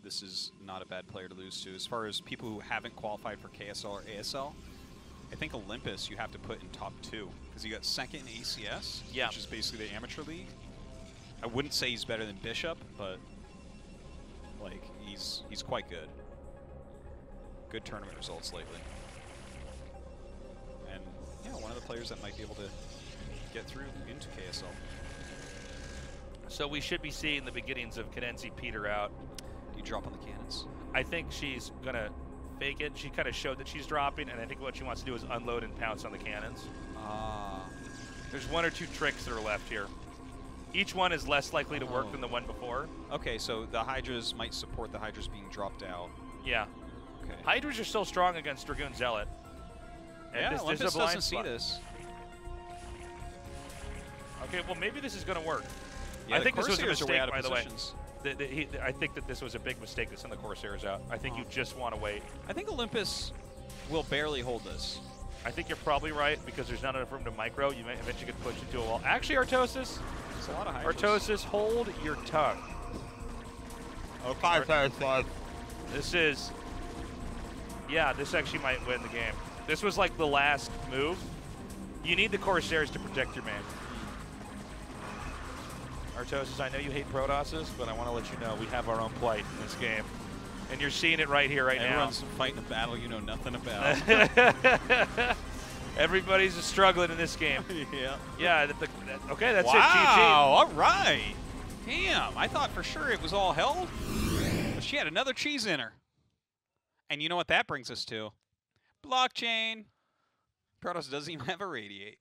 this is not a bad player to lose to. As far as people who haven't qualified for KSL or ASL, I think Olympus you have to put in top 2 because you got second in ACS, yeah, which is basically the amateur league. I wouldn't say he's better than Bishop, but like he's quite good. Good tournament results lately. And yeah, one of the players that might be able to get through into KSL. So we should be seeing the beginnings of Cadenzi peter out. Do you drop on the cannons? I think she's going to fake it. She kind of showed that she's dropping, and I think what she wants to do is unload and pounce on the cannons. There's 1 or 2 tricks that are left here. Each one is less likely to work than the one before. Okay, so the Hydras might support the Hydras being dropped out. Yeah. Okay. Hydras are still strong against Dragoon Zealot. And Yeah, this Olympus is a blind doesn't see spot. this. Okay, well, maybe this is going to work. Yeah, I think this was a Corsairs are way mistake, out of by the way. positions. I think that this was a big mistake to send the Corsairs out. I think you just want to wait. I think Olympus will barely hold this. I think you're probably right because there's not enough room to micro. You may eventually get pushed into a wall. Actually, Artosis, There's a lot of Hydras. Artosis, hold your tongue. Okay. This is, yeah, this actually might win the game. This was like the last move. You need the Corsairs to protect your man. Artosis, I know you hate Protosses, but I want to let you know we have our own plight in this game. And you're seeing it right here, right Everyone's fighting a battle you know nothing about. now. Everybody's struggling in this game. Yeah. Yeah, okay, that's it, GG. Wow, all right. Damn, I thought for sure it was all hell. But she had another cheese in her. And you know what that brings us to? Blockchain. Protoss doesn't even have a radiate.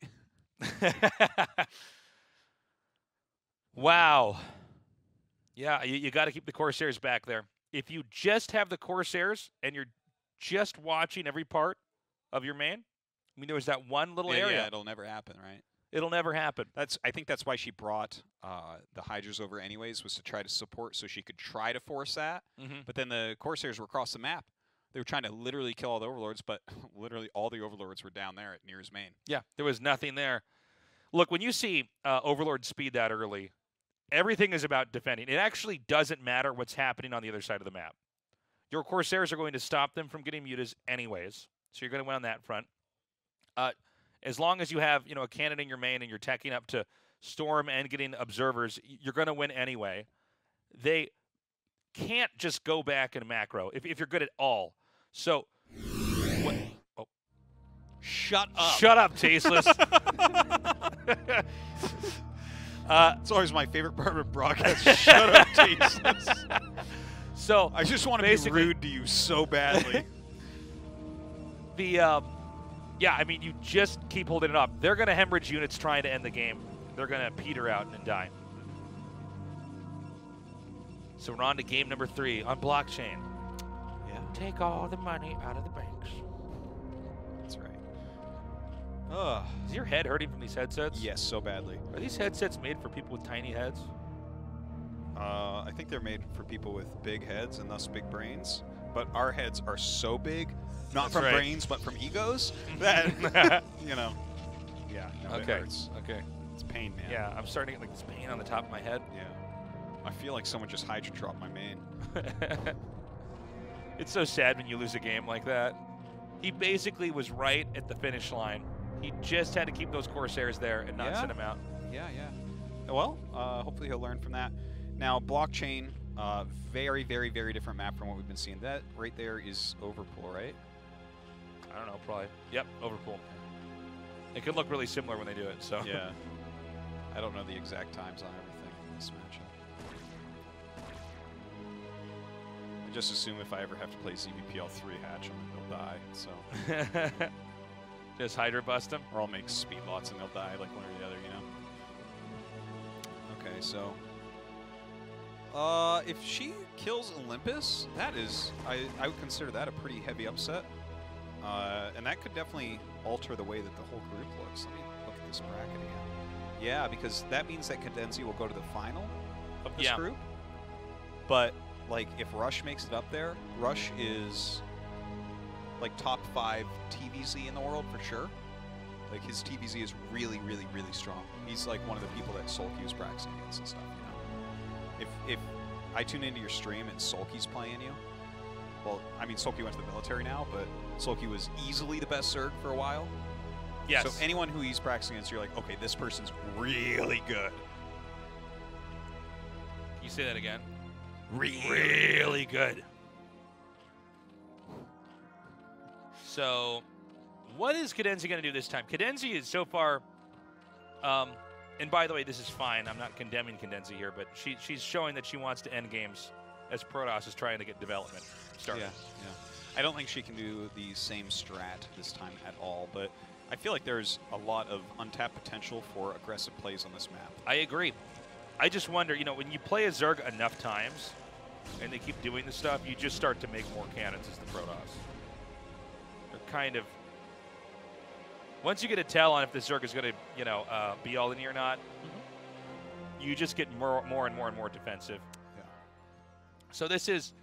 Wow. Yeah, you got to keep the Corsairs back there. If you just have the Corsairs and you're just watching every part of your main, I mean, there was that one little area. Yeah, it'll never happen, right? It'll never happen. I think that's why she brought the Hydras over anyways, was to try to support so she could try to force that. But then the Corsairs were across the map. They were trying to literally kill all the Overlords, but literally all the Overlords were down there at Nir's main. Yeah, there was nothing there. Look, when you see Overlord speed that early, everything is about defending. It actually doesn't matter what's happening on the other side of the map. Your Corsairs are going to stop them from getting mutas anyways, so you're going to win on that front. As long as you have, a cannon in your main and you're teching up to storm and getting observers, you're going to win anyway. They can't just go back in macro if you're good at all. So, Shut up. Shut up, Tasteless. It's always my favorite part of a broadcast. Shut up, Tasteless. So I just want to be rude to you so badly. Yeah, I mean, you just keep holding it up. They're going to hemorrhage units trying to end the game. They're going to peter out and die. So we're on to game number 3 on blockchain. Yeah, Take all the money out of the banks. that's right. Ugh. Is your head hurting from these headsets? Yes, so badly. Are these headsets made for people with tiny heads? I think they're made for people with big heads and thus big brains. But our heads are so big, not That's from right. brains, but from egos, that, you know. Yeah, no, it Okay. hurts. Okay. It's pain, man. Yeah, I'm starting to get like this pain on the top of my head. Yeah. I feel like someone just hydro dropped my mane. It's so sad when you lose a game like that. He basically was right at the finish line. He just had to keep those Corsairs there and not Yeah. send them out. Yeah, yeah. Well, hopefully he'll learn from that. Now, blockchain, very, very, very different map from what we've been seeing. That right there is Overpool, right? I don't know, probably. Yep, Overpool. It could look really similar when they do it, so. Yeah. I don't know the exact times on everything in this matchup. I just assume if I ever have to play ZVPL 3 hatch, they'll die. So, Just Hydra bust him. or I'll make speed lots and they'll die, like one or the other, you know. Okay, so if she kills Olympus, that is, I would consider that a pretty heavy upset, and that could definitely alter the way that the whole group looks. Let me look at this bracket again. Yeah, because that means that Cadenzi will go to the final of this Yeah. group. But like, if Rush makes it up there, Rush is like top 5 TVZ in the world for sure. Like, his TVZ is really, really, really strong. He's like one of the people that Sulky practicing against and stuff, you know. If I tune into your stream and Sulky's playing you, well, I mean, Sulky went to the military now, but Sulky was easily the best Zerg for a while. Yes. So anyone who he's practicing against, you're like, okay, this person's really good. Can you say that again? Really good. So, what is Cadenzi going to do this time? Cadenzi is so far, and by the way, this is fine. I'm not condemning Cadenzi here, but she's showing that she wants to end games as Protoss is trying to get development started. Yeah, yeah. I don't think she can do the same strat this time at all, but I feel like there's a lot of untapped potential for aggressive plays on this map. I agree. I just wonder, you know, when you play a Zerg enough times and they keep doing this stuff, you just start to make more cannons as the Protoss. They're kind of... Once you get a tell on if the Zerg is going to, you know, be all in or not, you just get more and more defensive. Yeah. So this is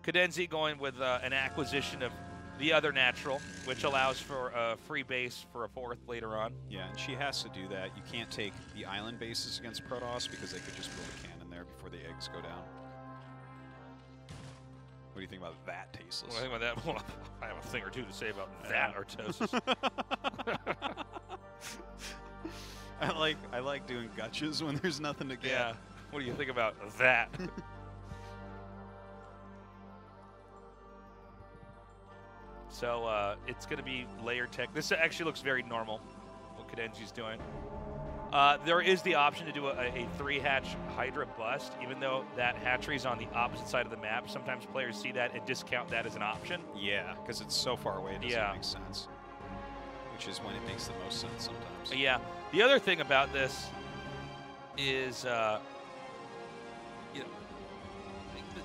Cadenzi going with an acquisition of the other natural, which allows for a free base for a 4th later on. Yeah, and she has to do that. You can't take the island bases against Protoss because they could just build a cannon there before the eggs go down. What do you think about that, Tasteless? Well, I think about that. Well, I have a thing or two to say about that, Artosis. I like doing gutches when there's nothing to get. Yeah. What do you think about that? So it's going to be layer tech. This actually looks very normal, what Cadenzi's doing. There is the option to do a 3-hatch Hydra bust, even though that hatchery is on the opposite side of the map. Sometimes players see that and discount that as an option. Yeah, because it's so far away, it doesn't Yeah. make sense. Which is when it makes the most sense sometimes. Yeah. The other thing about this is, you know,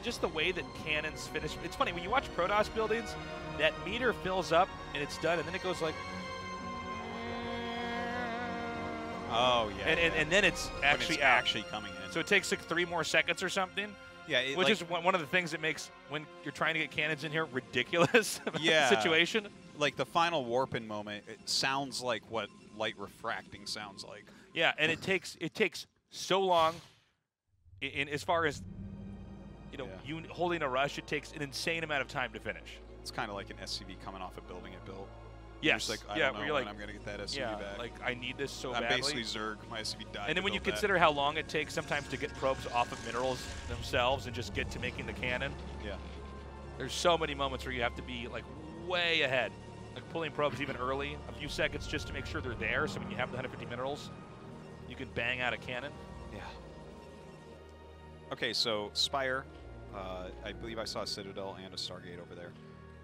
just the way that cannons finish. It's funny when you watch Protoss buildings, that meter fills up and it's done, and then it goes like, Oh yeah. and then it's When actually it's out. actually coming in. So it takes like 3 more seconds or something, yeah, it, which like, is one of the things that makes when you're trying to get cannons in here ridiculous about Yeah. the situation. like the final warp-in moment. It sounds like what light refracting sounds like. Yeah, and it takes so long. In as far as you know, Yeah. you holding a rush, it takes an insane amount of time to finish. It's kind of like an SCV coming off a building it built. Yes. You're just like, I yeah, don't where know you're when like, I'm going to get that SCV yeah, back. like I need this so I'm badly. basically Zerg. My SCV died. And then to when you build that. consider how long it takes sometimes to get probes off of minerals themselves and just get to making the cannon, Yeah. there's so many moments where you have to be like way ahead, like pulling probes even early, a few seconds just to make sure they're there. So when you have the 150 minerals, you can bang out a cannon. Yeah. Okay, so Spire. I believe I saw a Citadel and a Stargate over there.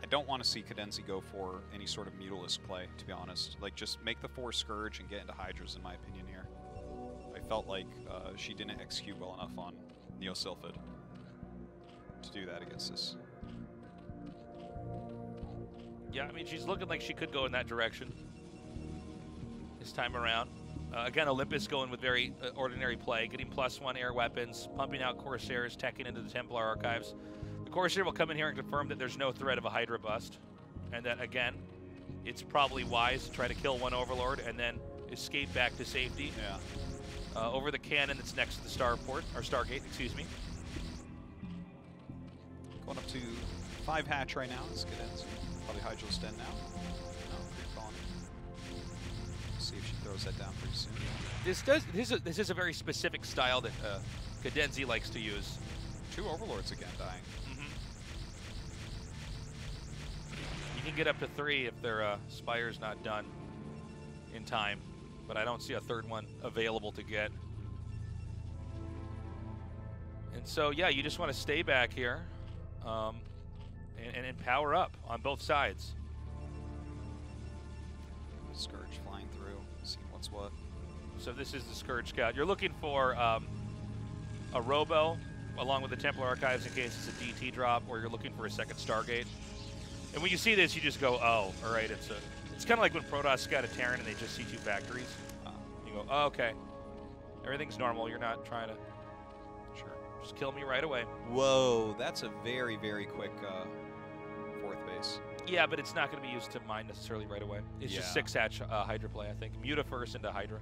I don't want to see Cadenzi go for any sort of Mutalisk play, to be honest. Like, just make the 4 Scourge and get into Hydras, in my opinion, here. I felt like she didn't execute well enough on Neo Sylphid. to do that against this. Yeah, I mean, she's looking like she could go in that direction this time around. Again, Olympus going with very ordinary play, getting +1 air weapons, pumping out Corsairs, teching into the Templar Archives. The Corsair will come in here and confirm that there's no threat of a Hydra bust, and that, again, it's probably wise to try to kill one Overlord and then escape back to safety. Yeah. Over the cannon that's next to the starport, or Stargate, excuse me. Going up to 5 hatch right now. Let's get in. Probably Hydra's dead now. No, pre-calling. See if she throws that down pretty soon. This is a very specific style that Cadenzi likes to use. 2 Overlords again dying. You can get up to 3 if their Spire's not done in time, but I don't see a third one available to get. And so, yeah, you just want to stay back here and power up on both sides. Scourge flying through, seeing what's what. So this is the Scourge Scout. You're looking for a Robo along with the Templar Archives in case it's a DT drop, or you're looking for a second Stargate. And when you see this, you just go, oh, all right, it's kind of like when Protoss scout a Terran and they just see 2 factories. You go, oh, okay. Everything's normal. You're not trying to just kill me right away. Whoa, that's a very, very quick 4th base. Yeah, but it's not going to be used to mine necessarily right away. It's just 6 hatch Hydra play, I think. Muta first into Hydra.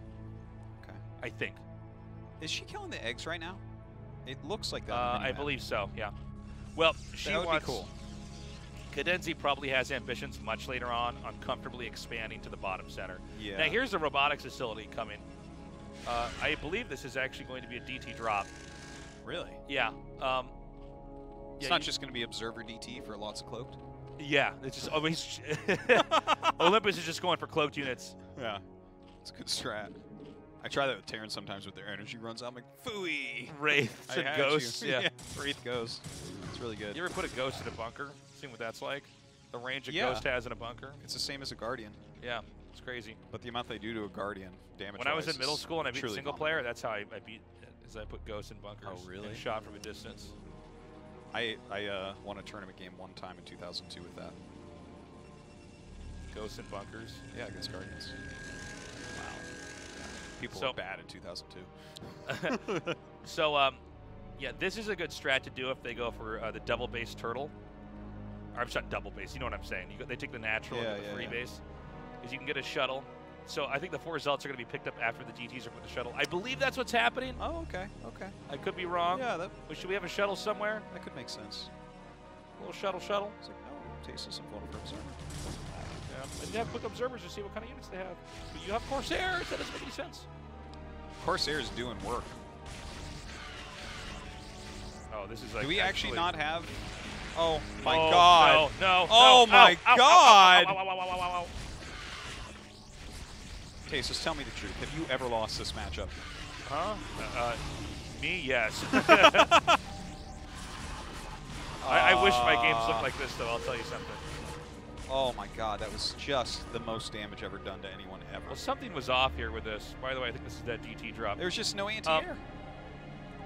Okay. I think. Is she killing the eggs right now? It looks like that. I believe so, yeah. Well, she that would wants... be cool. Cadenzi probably has ambitions much later on comfortably expanding to the bottom center. Yeah. Now here's the robotics facility coming. I believe this is actually going to be a DT drop. Really? Yeah. It's not just going to be Observer DT for lots of cloaked? Yeah. It's just always... Olympus is just going for cloaked units. Yeah. It's a good strat. I try that with Terran sometimes with their energy runs out. I'm like, phooey! Wraiths and ghosts. Yeah. Wraith Ghost. It's really good. You ever put a ghost in a bunker? Seen what that's like? The range a Yeah. ghost has in a bunker? It's the same as a Guardian. Yeah, it's crazy. But the amount they do to a Guardian damage. When I was in middle school and I beat truly single player, that's how I beat it, is I put ghosts in bunkers. Oh, really? And shot from a distance. I won a tournament game one time in 2002 with that. Ghosts in bunkers? Yeah, against Guardians. Wow. Yeah. People So- were bad in 2002. So, yeah, this is a good strat to do if they go for the double base turtle. Or I'm sorry, double base. You know what I'm saying? They take the natural and the free base. Because you can get a shuttle. So I think the 4 Zealots are going to be picked up after the DTs are put the shuttle. I believe that's what's happening. Oh, okay. Okay. I could be wrong. Yeah, that But should we have a shuttle somewhere? could make sense. A little shuttle. It's like, no, Taste some fun for Observer. Yeah. And you have quick observers to see what kind of units they have. But you have Corsairs. That doesn't make any sense. Corsair's doing work. Oh, this is like. Do we actually not have? Oh my Oh, God! No! Oh no. my Ow, ow, God! Ow, ow, ow, ow, ow, ow, ow. Taste, tell me the truth. Have you ever lost this matchup? Huh? Me, yes. I wish my games looked like this, though. I'll tell you something. Oh my God, that was just the most damage ever done to anyone ever. Well, something was off here with this. By the way, I think this is that DT drop. There's just no anti-air.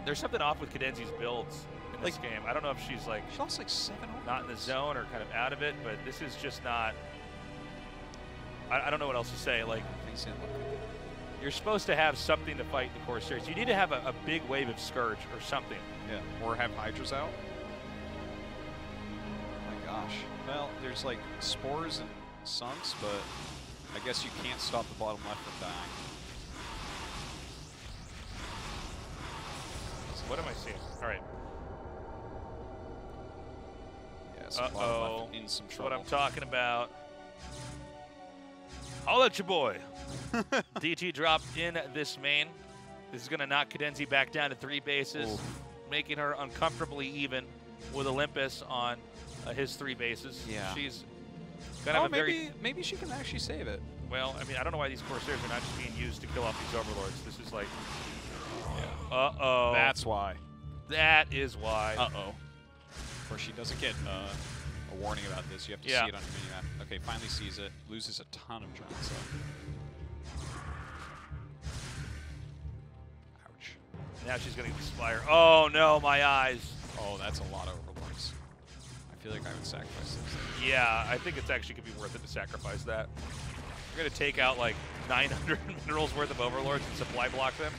There's something off with Cadenzi's builds in this game. I don't know if she's like She lost like 7 not in the zone or kind of out of it, but this is just not. I don't know what else to say. Like, Face in, look. you're supposed to have something to fight the Corsairs. You need to have a big wave of Scourge or something. Yeah, or have Hydras out. Oh my gosh. Well, there's like spores and sunks, but I guess you can't stop the bottom left from dying. So what am I seeing? All right. Yeah, so bottom left in some That's trouble. what I'm talking about. I'll let you boy. DT dropped in this main. This is going to knock Cadenzi back down to 3 bases, Oof. making her uncomfortably even with Olympus on his 3 bases. Yeah. She's going to have a very... maybe she can actually save it. Well, I mean, I don't know why these Corsairs are not just being used to kill off these Overlords. This is like... Yeah. Uh-oh. That's why. That is why. Uh-oh. Of course, she doesn't get a warning about this. You have to see it on your mini-map. Okay, finally sees it. Loses a ton of drones, though. Ouch. Now she's going to Spire. Oh, no, my eyes. Oh, that's a lot of Overlord. feel like I would sacrifice this. Yeah, I think it's actually could be worth it to sacrifice that. You're gonna take out like 900 minerals worth of overlords and supply block them.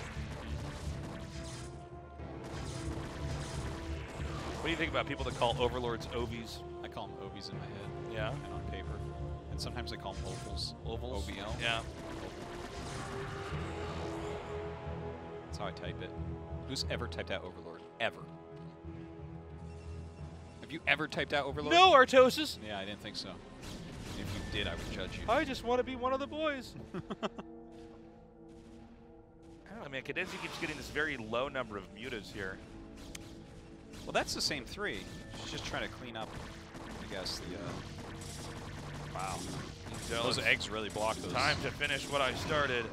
What do you think about people that call overlords ovies? I call them ovies in my head. Yeah. And on paper. And sometimes I call them ovals. Ovals? OVL. Yeah. That's how I type it. Who's ever typed out overlord? Ever. Have you ever typed out overlord? No, Artosis. Yeah, I didn't think so. If you did, I would judge you. I just want to be one of the boys. I don't know, man. Cadenza keeps getting this very low number of mutas here. Well, that's the same 3. She's just trying to clean up, I guess, the... Wow. Those eggs really block those. Time to finish what I started.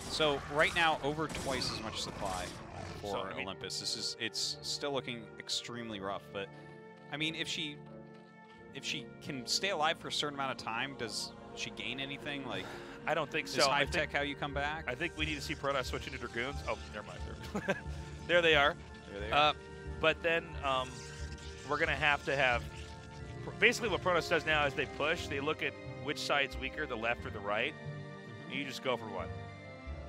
So, right now, over twice as much supply for So, I mean, Olympus. It's still looking extremely rough, but, I mean, if she can stay alive for a certain amount of time, does she gain anything? Like, I don't think so. is Hive Tech how you come back? I think we need to see Protoss switch into Dragoons. Oh, never mind. There they are. There they are. But then we're going to have... Basically what Protoss does now is they push. They look at which side's weaker, the left or the right. And you just go for one.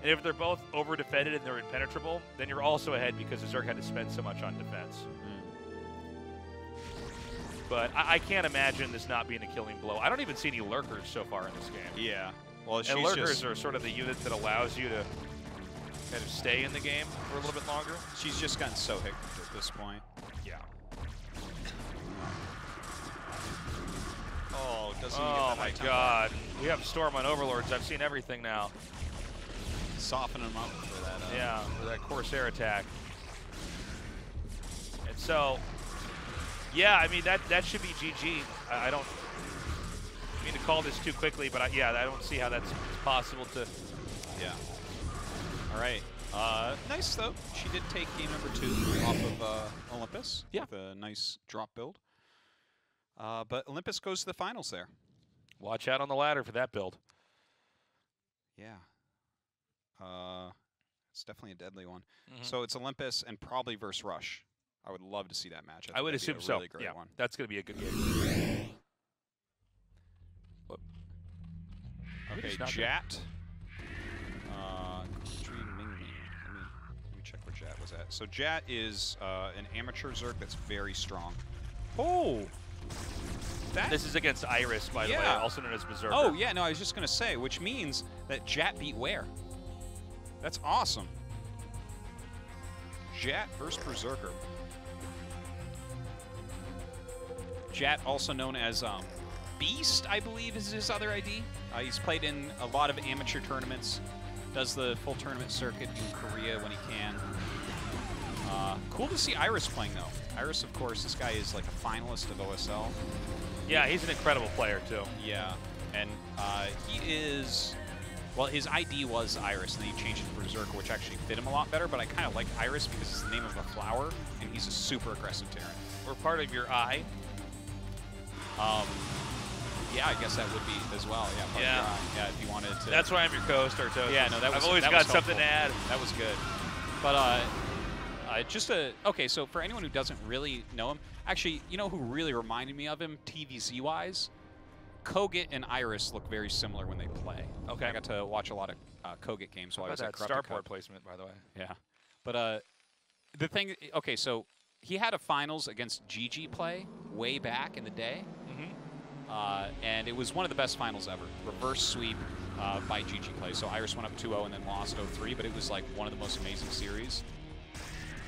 And if they're both over-defended and they're impenetrable, then you're also ahead because the Zerg had to spend so much on defense. But I can't imagine this not being a killing blow. I don't even see any lurkers so far in this game. Yeah. Well, And lurkers are sort of the unit that allows you to kind of stay in the game for a little bit longer. She's just gotten so hit at this point. Yeah. Oh, doesn't Oh my God. We have Storm on Overlords. I've seen everything now. Soften them up for that. Yeah, for that Corsair attack. And so, yeah, I mean, that should be GG. I don't mean to call this too quickly, but yeah, I don't see how that's possible to... Yeah. All right. Nice, though. She did take game number 2 off of Olympus with a nice drop build. But Olympus goes to the finals there. Watch out on the ladder for that build. Yeah. It's definitely a deadly one. So it's Olympus and probably versus Rush. I would love to see that match. I would assume so. Really great yeah, one. that's going to be a good game. Okay, Jat. Let me check where Jat was at. So Jat is an amateur Zerg that's very strong. Oh! This is against Iris, by the way, also known as Berserker. Oh, yeah, no, I was just going to say, which means that Jat beat Ware. That's awesome. Jat versus Berserker. Jat, also known as Beast, I believe is his other ID. He's played in a lot of amateur tournaments, does the full tournament circuit in Korea when he can. Cool to see Iris playing, though. Iris, of course, this guy is like a finalist of OSL. Yeah, he's an incredible player, too. Yeah, and he is... Well, his ID was Iris, and then he changed it to Berserker, which actually fit him a lot better, but I kind of like Iris because it's the name of a flower, and he's a super aggressive Terran. Or part of your eye. Yeah, I guess that would be as well. Yeah, part of your eye. Yeah, if you wanted to... That's why I'm your co-host, Artosis. Yeah, no, that was I've always got something to add. That was good. But, just a... Okay, so for anyone who doesn't really know him, actually, you know who really reminded me of him, TVZ-wise? Kogut and Iris look very similar when they play. Okay. I got to watch a lot of Kogut games while I was at Corrupted Starport placement, by the way. Yeah. But the thing... Okay, so he had a finals against GG play way back in the day. And it was one of the best finals ever. Reverse sweep by GG play. So Iris went up 2-0 and then lost 0-3, but it was like one of the most amazing series.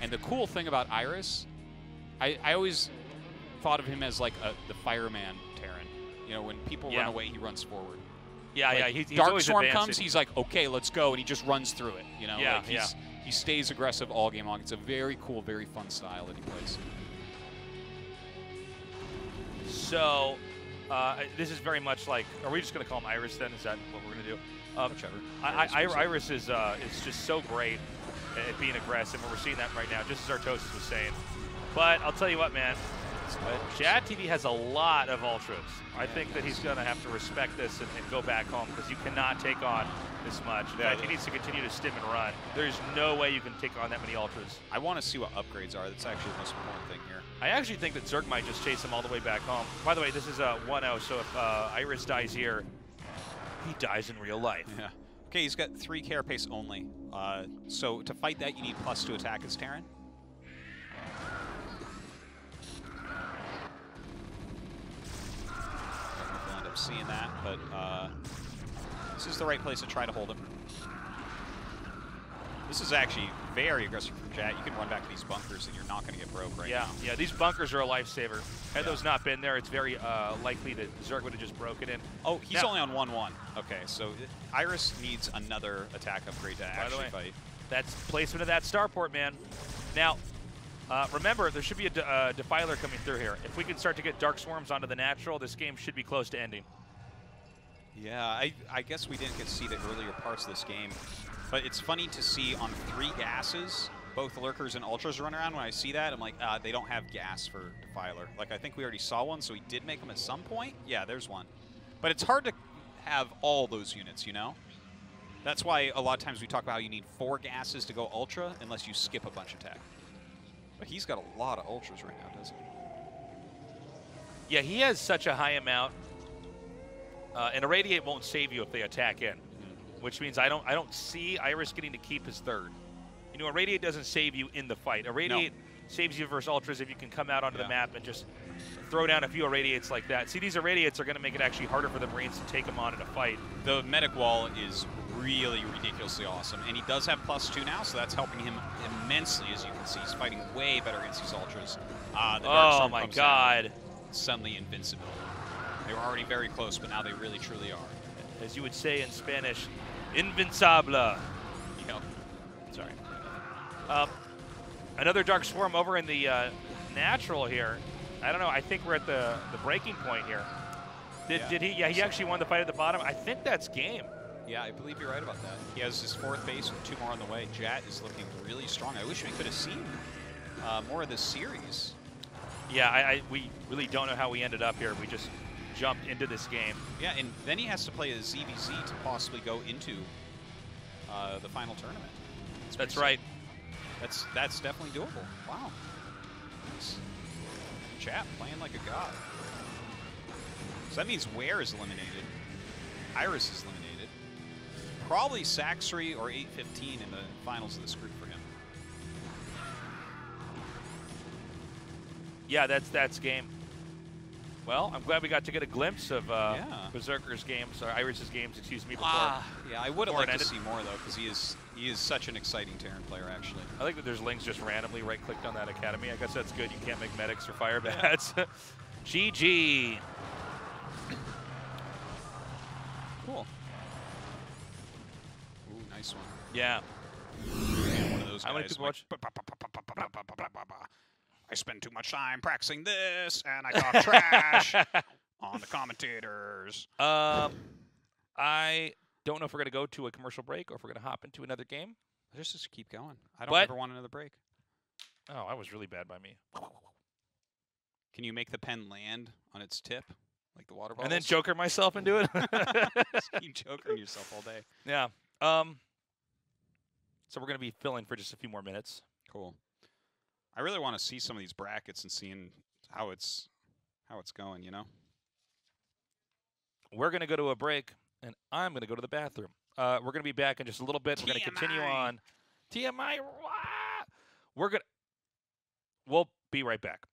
And the cool thing about Iris, I always thought of him as like the fireman Terran. You know, when people run away, he runs forward. Yeah, like yeah. He's Darkstorm comes, he's like, okay, let's go, and he just runs through it. You know, yeah, like he stays aggressive all game long. It's a very cool, very fun style that he plays. So, this is very much like, are we just going to call him Iris then? Is that what we're going to do? Whichever. Iris is just so great at being aggressive, and we're seeing that right now, just as Artosis was saying. But I'll tell you what, man, Jad TV has a lot of ultras. I think that he's going to have to respect this and go back home because you cannot take on this much. In fact, he needs to continue to stim and run. There's no way you can take on that many ultras. I want to see what upgrades are. That's actually the most important thing here. I actually think that Zerg might just chase him all the way back home. By the way, this is a 1-0, so if Iris dies here, he dies in real life. Yeah. Okay, he's got 3 carapace only. So to fight that, you need +2 attack as Terran. We'll end up seeing that, but this is the right place to try to hold him. This is actually very aggressive from Jat. You can run back to these bunkers and you're not going to get broke right now. Yeah, these bunkers are a lifesaver. Had those not been there, it's very likely that Zerg would have just broken in. Oh, he's only on 1-1. Okay, so Iris needs another attack upgrade to actually fight. That's placement of that starport, man. Now, remember, there should be a Defiler coming through here. If we can start to get Dark Swarms onto the natural, this game should be close to ending. Yeah, I guess we didn't get to see the earlier parts of this game. But it's funny to see on 3 gases, both Lurkers and Ultras run around. When I see that, I'm like, they don't have gas for Defiler. Like, I think we already saw one, so he did make them at some point. Yeah, there's one. But it's hard to have all those units, you know? That's why a lot of times we talk about how you need 4 gases to go Ultra, unless you skip a bunch of tech. But he's got a lot of Ultras right now, doesn't he? Yeah, he has such a high amount. And Irradiate won't save you if they attack in. Which means I don't see Iris getting to keep his 3rd. You know, Irradiate doesn't save you in the fight. Irradiate saves you versus Ultras if you can come out onto the map and just throw down a few Irradiates like that. See, these Irradiates are going to make it actually harder for the Marines to take them on in a fight. The medic wall is really ridiculously awesome, and he does have +2 now, so that's helping him immensely. As you can see, he's fighting way better against these Ultras. Oh my God! Suddenly invincible. They were already very close, but now they really truly are. As you would say in Spanish, invincible. Yep. Sorry. Another Dark Swarm over in the natural here. I don't know. I think we're at the breaking point here. Did he? Yeah, he actually won the fight at the bottom. I think that's game. Yeah, I believe you're right about that. He has his 4th base with 2 more on the way. Jat is looking really strong. I wish we could have seen more of this series. Yeah, we really don't know how we ended up here. We just jumped into this game. Yeah, and then he has to play a ZVZ to possibly go into the final tournament. That's right. That's definitely doable. Wow. Chat playing like a god. So that means Ware is eliminated. Iris is eliminated. Probably Saxry or 815 in the finals of this group for him. Yeah, that's game. Well, I'm glad we got to get a glimpse of Berserker's games, or Iris's games, excuse me, before. Yeah, I would have liked to see more, though, because he is such an exciting Terran player, actually. I think that there's links just randomly right-clicked on that academy. I guess that's good. You can't make medics or fire bats. GG. Cool. Ooh, nice one. Yeah. One of those guys. How many people watch? I spend too much time practicing this, and I talk trash on the commentators. I don't know if we're going to go to a commercial break or if we're going to hop into another game. Let's just keep going. I don't ever want another break. Oh, I was really bad by me. Can you make the pen land on its tip, like the water bottles? And then joker myself into it? Just keep jokering yourself all day. Yeah. So we're going to be filling for just a few more minutes. Cool. I really want to see some of these brackets and seeing how it's going, you know? We're going to go to a break, and I'm going to go to the bathroom. We're going to be back in just a little bit. TMI. We're going to continue on. TMI. We'll be right back.